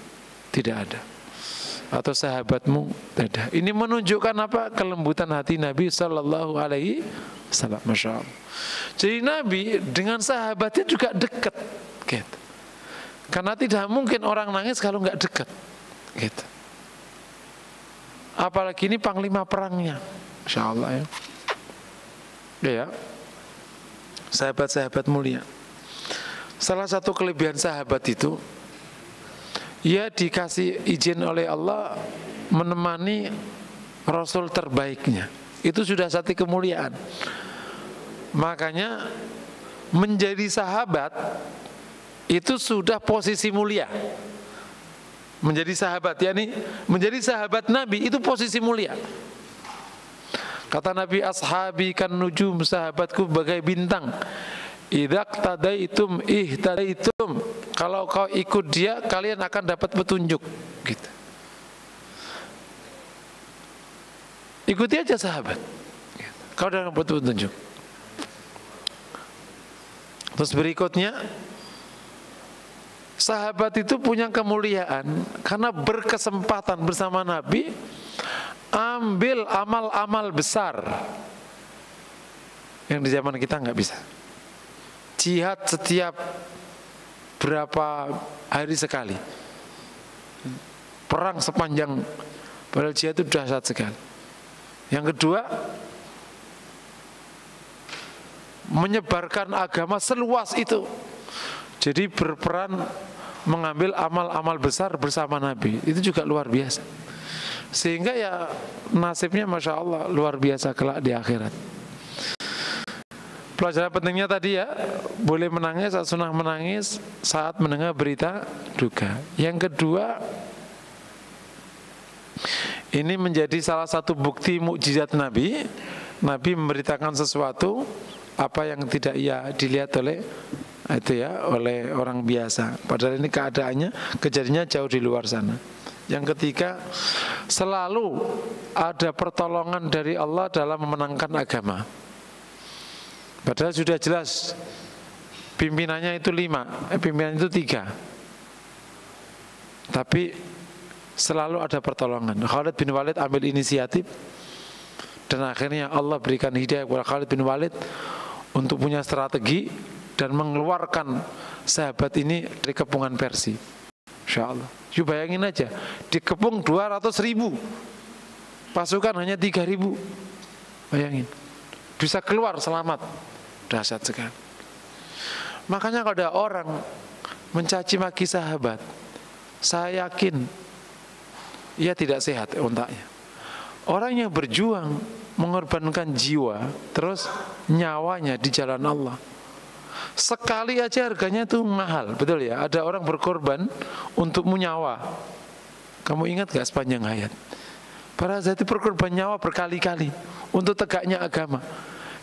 tidak ada, atau sahabatmu tidak. Ini menunjukkan apa? Kelembutan hati Nabi Sallallahu Alaihi Wasallam. Masya Allah. Jadi Nabi dengan sahabatnya juga dekat, gitu. Karena tidak mungkin orang nangis kalau nggak dekat, gitu. Apalagi ini panglima perangnya, Masya Allah ya. Ya, sahabat-sahabat mulia. Salah satu kelebihan sahabat itu, ia dikasih izin oleh Allah menemani Rasul terbaiknya. Itu sudah satu kemuliaan. Makanya menjadi sahabat itu sudah posisi mulia. Menjadi sahabat, yakni menjadi sahabat Nabi itu posisi mulia. Kata Nabi, ashabi kan nujum, sahabatku bagai bintang. Idzak tadaitum ihtadaitum, kalau kau ikut dia kalian akan dapat petunjuk, gitu. Ikuti aja sahabat, kau akan dapat petunjuk. Terus berikutnya, sahabat itu punya kemuliaan karena berkesempatan bersama Nabi ambil amal-amal besar yang di zaman kita nggak bisa. Jihad setiap berapa hari sekali. perang sepanjang, padahal jihad itu dahsyat sekali. Yang kedua, menyebarkan agama seluas itu. Jadi berperan mengambil amal-amal besar bersama Nabi, itu juga luar biasa. Sehingga ya nasibnya Masya Allah luar biasa kelak di akhirat. Pelajaran pentingnya tadi ya, boleh menangis, sunnah menangis saat mendengar berita duka. Yang kedua, ini menjadi salah satu bukti mukjizat Nabi. Nabi memberitakan sesuatu apa yang tidak ia dilihat oleh oleh orang biasa. Padahal ini keadaannya, kejadiannya jauh di luar sana. Yang ketiga, selalu ada pertolongan dari Allah dalam memenangkan agama. Padahal sudah jelas pimpinannya itu 5, pimpinan itu 3. Tapi selalu ada pertolongan. Khalid bin Walid ambil inisiatif dan akhirnya Allah berikan hidayah kepada Khalid bin Walid untuk punya strategi dan mengeluarkan sahabat ini dari kepungan Persia. Insya Allah. Yuk bayangin aja, dikepung 200.000, pasukan hanya 3.000. Bayangin, bisa keluar selamat, dahsyat sekali. Makanya kalau ada orang mencaci maki sahabat, saya yakin ia tidak sehat otaknya. Orang yang berjuang mengorbankan jiwa, terus nyawanya di jalan Allah, sekali aja harganya itu mahal, betul ya? Ada orang berkorban untukmu nyawa. Kamu ingat gak sepanjang hayat? Para sahabat berkorban nyawa berkali-kali untuk tegaknya agama,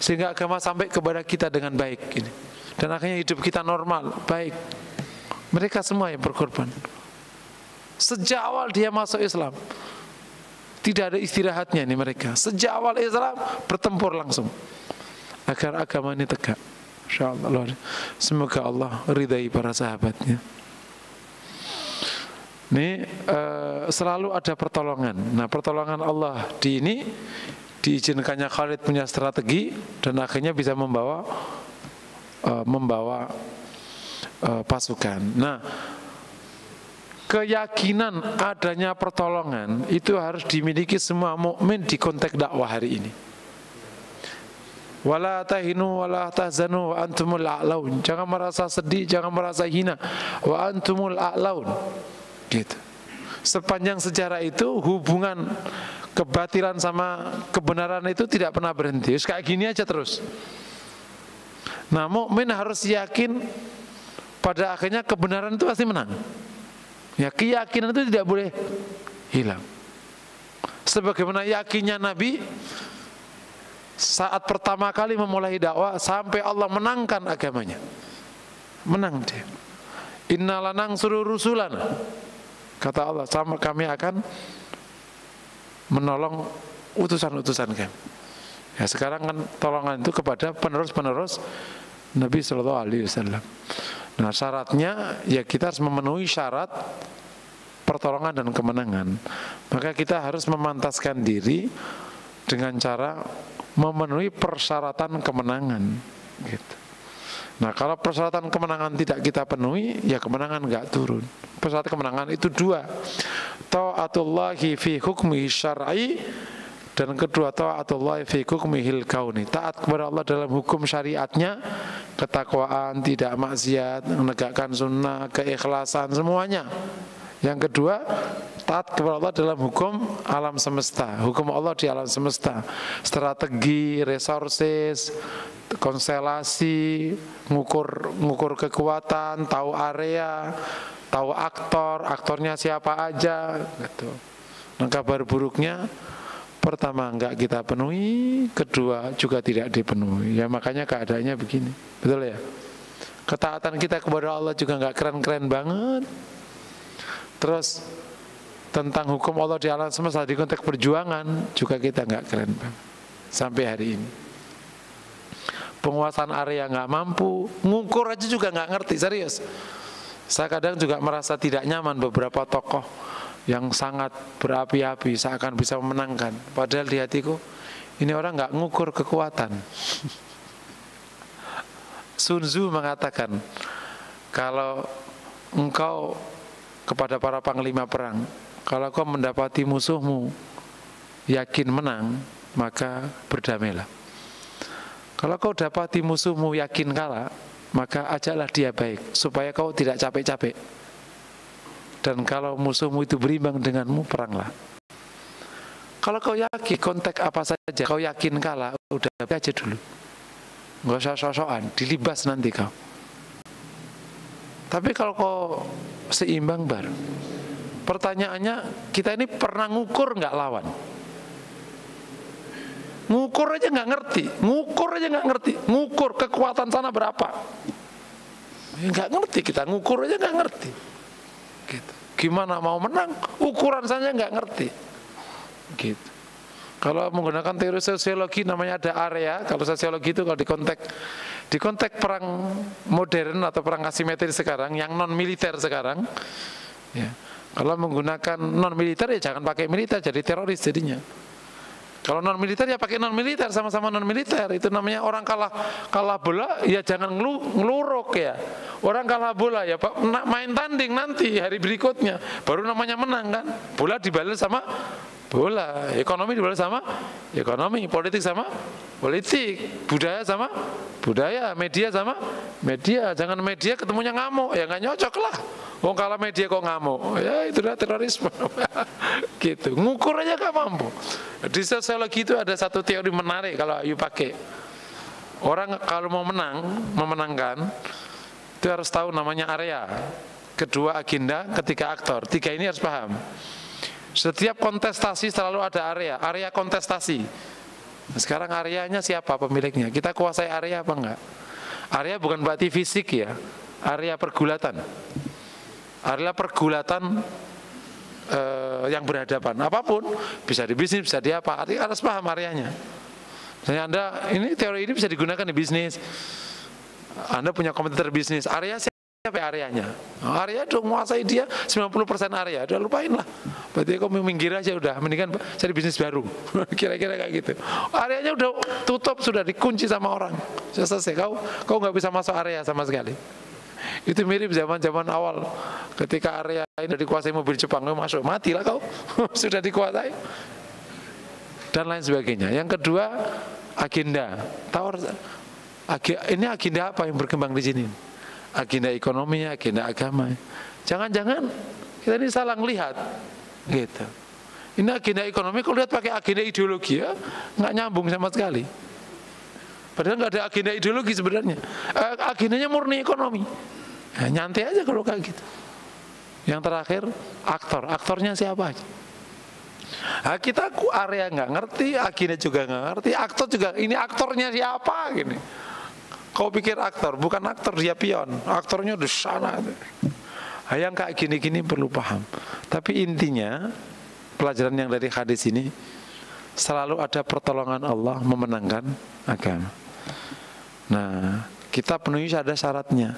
sehingga agama sampai kepada kita dengan baik ini. Dan akhirnya hidup kita normal, baik. Mereka semua yang berkorban. Sejak awal dia masuk Islam, tidak ada istirahatnya nih mereka. Sejak awal Islam bertempur langsung agar agama ini tegak. InsyaAllah. Semoga Allah ridai para sahabatnya. Ini selalu ada pertolongan. Nah, pertolongan Allah di ini diizinkannya Khalid punya strategi dan akhirnya bisa membawa pasukan. Nah, keyakinan adanya pertolongan itu harus dimiliki semua mukmin di konteks dakwah hari ini. Wala tahinu wala tahzanu wa antumul a'laun. Jangan merasa sedih, jangan merasa hina. Wa antumul a'laun. Gitu. Sepanjang sejarah itu hubungan kebatilan sama kebenaran itu tidak pernah berhenti. Kayak gini aja terus. Nah, mukmin harus yakin pada akhirnya kebenaran itu pasti menang. Ya, keyakinan itu tidak boleh hilang. Sebagaimana yakinnya Nabi saat pertama kali memulai dakwah sampai Allah menangkan agamanya. Menang dia. Inna lanansuru rusulana. Kata Allah, sama kami akan menolong utusan-utusan kami. Ya, sekarang kan tolongan itu kepada penerus-penerus Nabi SAW. Nah, syaratnya ya kita harus memenuhi syarat pertolongan dan kemenangan. Maka kita harus memantaskan diri dengan cara memenuhi persyaratan kemenangan gitu. Nah, kalau persyaratan kemenangan tidak kita penuhi, ya kemenangan enggak turun. Persyaratan kemenangan itu 2. Ta'atullahi fi hukmihi syar'i, dan kedua ta'atullahi fi hukmihil kauni. Taat kepada Allah dalam hukum syariatnya, ketakwaan, tidak maksiat, menegakkan sunnah, keikhlasan, semuanya. Yang kedua, taat kepada Allah dalam hukum alam semesta, hukum Allah di alam semesta, strategi, resources, konstelasi, ngukur kekuatan, tahu area, tahu aktornya siapa aja, gitu. Nah, kabar buruknya, pertama enggak kita penuhi, kedua juga tidak dipenuhi. Ya makanya keadaannya begini, betul ya? Ketaatan kita kepada Allah juga enggak keren-keren banget. Terus tentang hukum Allah di alam semesta di konteks perjuangan juga kita nggak keren banget sampai hari ini. Penguasaan area nggak mampu, ngukur aja juga nggak ngerti, serius. Saya kadang juga merasa tidak nyaman beberapa tokoh yang sangat berapi-api seakan bisa memenangkan, padahal di hatiku ini orang nggak ngukur kekuatan. Sun Tzu mengatakan, kalau engkau kepada para panglima perang, Kalau kau mendapati musuhmu yakin menang, maka berdamailah. Kalau kau dapati musuhmu yakin kalah, maka ajaklah dia baik, supaya kau tidak capek-capek. Dan kalau musuhmu itu berimbang denganmu, peranglah. Kalau kau yakin konteks apa saja, kau yakin kalah, udah aja dulu. Nggak usah sok-sokan, dilibas nanti kau. Tapi kalau kau seimbang baru. Pertanyaannya, kita ini pernah ngukur nggak lawan? Ngukur aja nggak ngerti, ngukur kekuatan sana berapa? Nggak ngerti kita, ngukur aja nggak ngerti. Gitu. Gimana mau menang? Ukuran saja nggak ngerti. Gitu. Kalau menggunakan teori sosiologi namanya ada area. Kalau sosiologi itu kalau di konteks perang modern atau perang asimetris sekarang, yang non militer sekarang, ya. Kalau menggunakan non militer ya jangan pakai militer, jadi teroris jadinya. Kalau non militer ya pakai non militer, sama-sama non militer. Itu namanya orang kalah bola ya jangan ngeluruk ya. Orang kalah bola ya main tanding nanti hari berikutnya baru namanya menang kan. Bola dibalas sama bola, ekonomi dibalas sama ekonomi, politik sama politik, budaya sama budaya, media sama media. Jangan media ketemunya ngamuk, ya nggak nyocok lah. Wong kalah media kok ngamuk, ya itu udah terorisme. Gitu, ngukur aja nggak mampu. Di sosiologi itu ada satu teori menarik kalau Ayu pakai. Orang kalau mau memenangkan, itu harus tahu namanya area. Kedua agenda, ketiga aktor. Tiga ini harus paham. Setiap kontestasi selalu ada area kontestasi. Sekarang areanya siapa pemiliknya? Kita kuasai area apa enggak? Area bukan berarti fisik ya, area pergulatan. Area pergulatan yang berhadapan, apapun, bisa di bisnis, bisa di apa, artinya harus paham areanya. Misalnya Anda, ini teori ini bisa digunakan di bisnis. Anda punya kompetitor bisnis, area siapa areanya? Area udah menguasai dia 90% area, udah lupain lah. Berarti kau minggir aja udah, mendingan cari bisnis baru. Kira-kira kayak gitu. Areanya udah tutup, sudah dikunci sama orang. Sudah selesai, kau nggak bisa masuk area sama sekali. Itu mirip zaman-zaman awal ketika area ini dikuasai mobil Jepang, masuk matilah kau. Sudah dikuasai dan lain sebagainya. Yang kedua agenda. Ini agenda apa yang berkembang di sini? Agenda ekonominya, agenda agama. Jangan-jangan kita ini salah melihat, gitu. Ini agenda ekonomi, kalau lihat pakai agenda ideologi ya, nggak nyambung sama sekali. Padahal nggak ada agenda ideologi sebenarnya. Agendanya murni ekonomi. Nah, nyantai aja kalau kayak gitu. Yang terakhir aktornya siapa aja? Nah, kita area nggak ngerti, agenda juga nggak ngerti, aktor juga ini aktornya siapa gini. Kau pikir aktor, bukan aktor dia pion, aktornya di sana. Nah, yang kayak gini-gini perlu paham. Tapi intinya pelajaran yang dari hadis ini selalu ada pertolongan Allah memenangkan agama. Nah, kita penuhi ada syaratnya.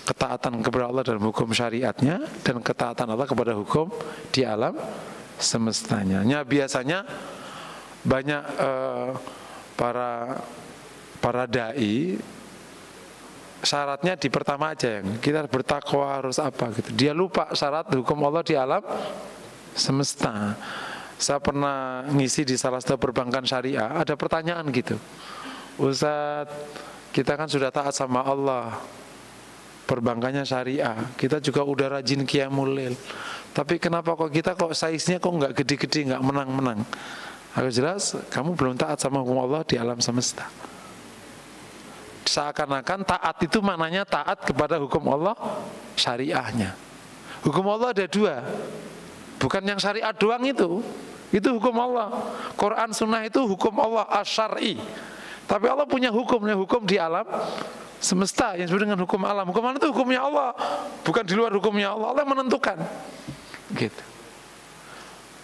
Ketaatan kepada Allah dalam hukum syariatnya dan ketaatan Allah kepada hukum di alam semestanya. Biasanya banyak para dai syaratnya di pertama aja yang kita bertakwa harus apa gitu. Dia lupa syarat hukum Allah di alam semesta. Saya pernah ngisi di salah satu perbankan syariah, ada pertanyaan gitu. Ustaz, kita kan sudah taat sama Allah, perbankannya syariah, kita juga udah rajin qiyamul lail, tapi kenapa kita size-nya nggak gede-gede, nggak menang-menang? Harus jelas, kamu belum taat sama hukum Allah di alam semesta. Seakan-akan taat itu maknanya taat kepada hukum Allah syariahnya. Hukum Allah ada dua, bukan yang syariat doang itu hukum Allah. Quran Sunnah itu hukum Allah asy-syar'i. Tapi Allah punya hukum di alam semesta yang disebut dengan hukum alam. Hukum alam itu hukumnya Allah, bukan di luar hukumnya Allah. Allah yang menentukan. Gitu.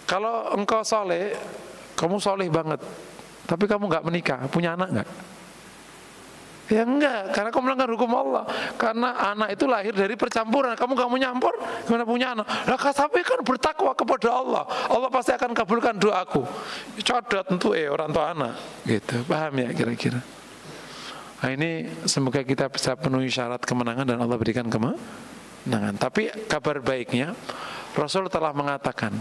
Kalau engkau soleh, kamu soleh banget, tapi kamu nggak menikah, punya anak nggak? Ya enggak, karena kamu melanggar hukum Allah. Karena anak itu lahir dari percampuran. Kamu nggak mau nyampur, gimana punya anak? Lah tapi kan bertakwa kepada Allah, Allah pasti akan kabulkan doaku. Codot tentu orang tua anak. Gitu, paham ya kira-kira? Nah ini semoga kita bisa penuhi syarat kemenangan dan Allah berikan kemenangan. Tapi kabar baiknya, Rasul telah mengatakan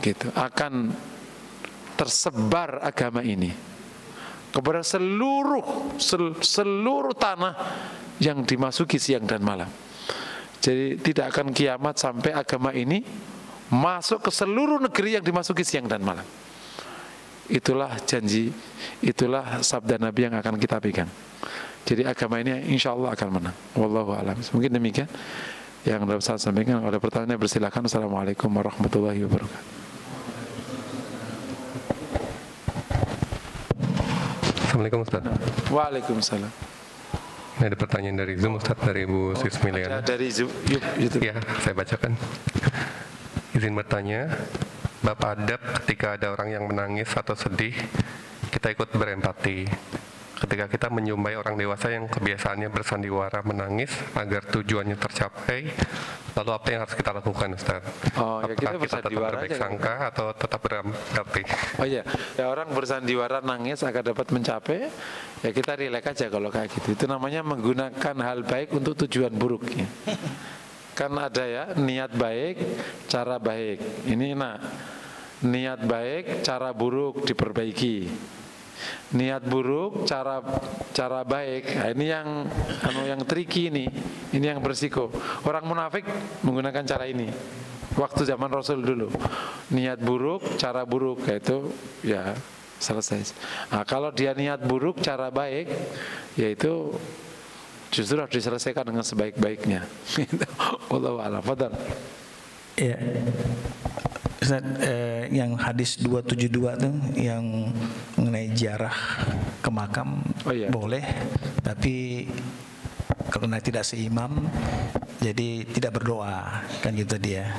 gitu, akan tersebar agama ini kepada seluruh tanah yang dimasuki siang dan malam. Jadi tidak akan kiamat sampai agama ini masuk ke seluruh negeri yang dimasuki siang dan malam. Itulah janji, itulah sabda Nabi yang akan kita pegang. Jadi agama ini insya Allah akan menang. Wallahu a'lam. Mungkin demikian yang dapat saya sampaikan. Ada pertanyaan bersilakan. Assalamualaikum warahmatullahi wabarakatuh. Assalamualaikum Ustaz. Waalaikumsalam. Ini ada pertanyaan dari Zoom Ustaz, dari Bu Sismiliana. Dari Zoom, YouTube. Ya, saya bacakan. Izin bertanya, bab adab ketika ada orang yang menangis atau sedih, kita ikut berempati. Ketika kita menjumpai orang dewasa yang kebiasaannya bersandiwara menangis agar tujuannya tercapai, lalu apa yang harus kita lakukan, Ustaz? Oh, ya, kita tetap berbaik sangka atau tetap berempati? Oh iya, ya, orang bersandiwara nangis agar dapat mencapai, ya kita rileks aja kalau kayak gitu. Itu namanya menggunakan hal baik untuk tujuan buruk. Ya. Kan ada ya, niat baik, cara baik. Ini niat baik, cara buruk diperbaiki. Niat buruk, cara baik. Nah, ini yang tricky ini yang bersiko. Orang munafik menggunakan cara ini. Waktu zaman Rasul dulu, niat buruk, cara buruk, yaitu ya selesai. Nah, kalau dia niat buruk, cara baik, yaitu justru harus diselesaikan dengan sebaik-baiknya. Wallahu a'lam. Fadhal. Ya. Ustaz, yang hadis 272 tuh yang mengenai ziarah ke makam, boleh, tapi kalau tidak seimam jadi tidak berdoa, kan gitu dia.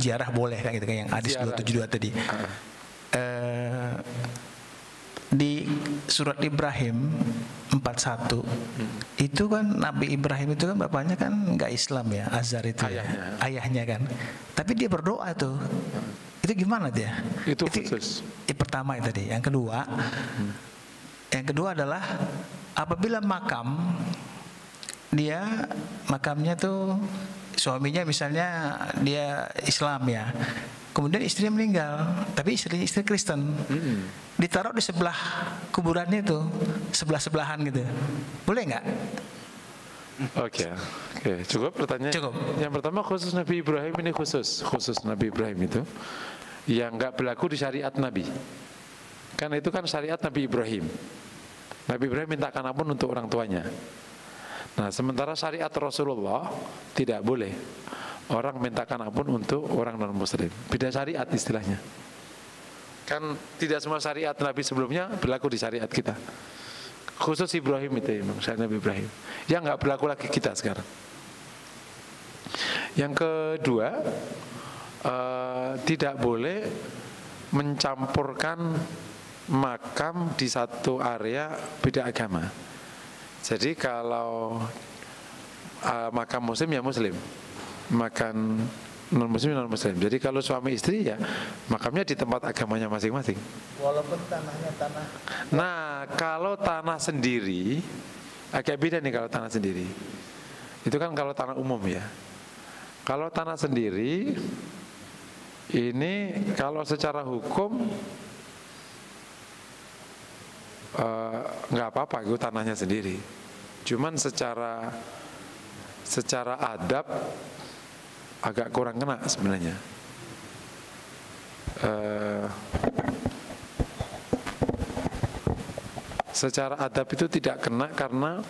Ziarah boleh kan gitu kan, yang hadis 272 tadi. Di surat Ibrahim 41 itu kan Nabi Ibrahim itu kan bapaknya kan nggak Islam ya, Azar itu ayahnya kan, tapi dia berdoa tuh. Itu gimana dia? Itu khusus. Yang pertama itu tadi. Yang kedua adalah apabila makamnya tuh suaminya misalnya dia Islam ya, kemudian istrinya meninggal, tapi istri Kristen, ditaruh di sebelah kuburannya itu, sebelahan gitu, boleh nggak? Oke, cukup pertanyaan. Cukup. Yang pertama khusus Nabi Ibrahim ini khusus Nabi Ibrahim itu yang nggak berlaku di syariat Nabi. Karena itu kan syariat Nabi Ibrahim. Nabi Ibrahim mintakan ampun untuk orang tuanya. Nah, sementara syariat Rasulullah tidak boleh orang mintakan ampun untuk orang non-muslim. Beda syariat istilahnya. Kan tidak semua syariat Nabi sebelumnya berlaku di syariat kita. Khusus Ibrahim itu memang syariat Nabi Ibrahim. Yang nggak berlaku lagi kita sekarang. Yang kedua, tidak boleh mencampurkan makam di satu area beda agama. Jadi kalau makam muslim ya muslim, makan non-muslim. Jadi kalau suami istri ya makamnya di tempat agamanya masing-masing. Walaupun tanahnya tanah. Nah, kalau tanah sendiri agak beda nih kalau tanah sendiri. Itu kan kalau tanah umum ya. Kalau tanah sendiri ini kalau secara hukum nggak apa-apa, itu tanahnya sendiri. Cuman secara adab agak kurang kena sebenarnya. Secara adab itu tidak kena karena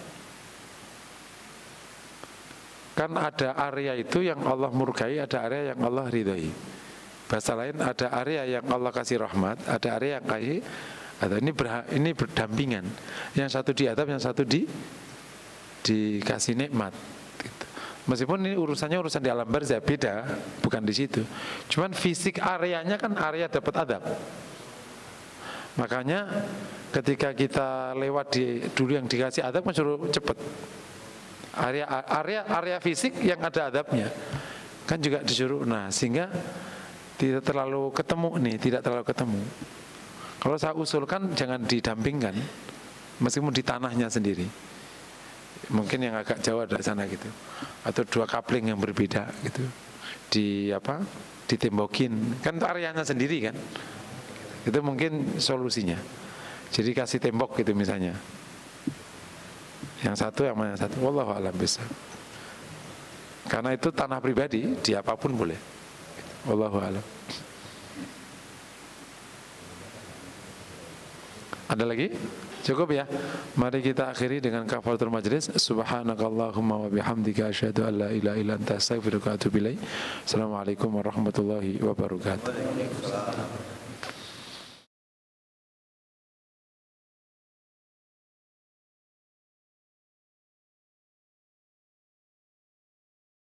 kan ada area itu yang Allah murkai, ada area yang Allah ridhai. Bahasa lain, ada area yang Allah kasih rahmat, ada area yang kasih. Ini berdampingan. Yang satu diadab, yang satu dikasih nikmat. Gitu. Meskipun ini urusannya urusan di alam barzah, beda, bukan di situ. Cuman fisik areanya kan area dapat adab. Makanya ketika kita lewat dulu yang dikasih adab kan suruh cepet. Area fisik yang ada adabnya kan juga disuruh. Nah, sehingga tidak terlalu ketemu. Kalau saya usulkan jangan didampingkan, meskipun di tanahnya sendiri. Mungkin yang agak jauh ada sana gitu, atau dua kapling yang berbeda gitu. ditembokin, kan itu areanya sendiri kan. Itu mungkin solusinya. Jadi kasih tembok gitu misalnya. Yang satu sama yang satu. Wallahu a'lam bishawab. Karena itu tanah pribadi, di apapun boleh. Wallahu a'lam. Ada lagi? Cukup ya. Mari kita akhiri dengan kafaratul majlis. Subhanakallahumma wa bihamdika asyhadu an la ilaha illa anta astaghfiruka wa atubu ilaik. Assalamualaikum warahmatullahi wabarakatuh.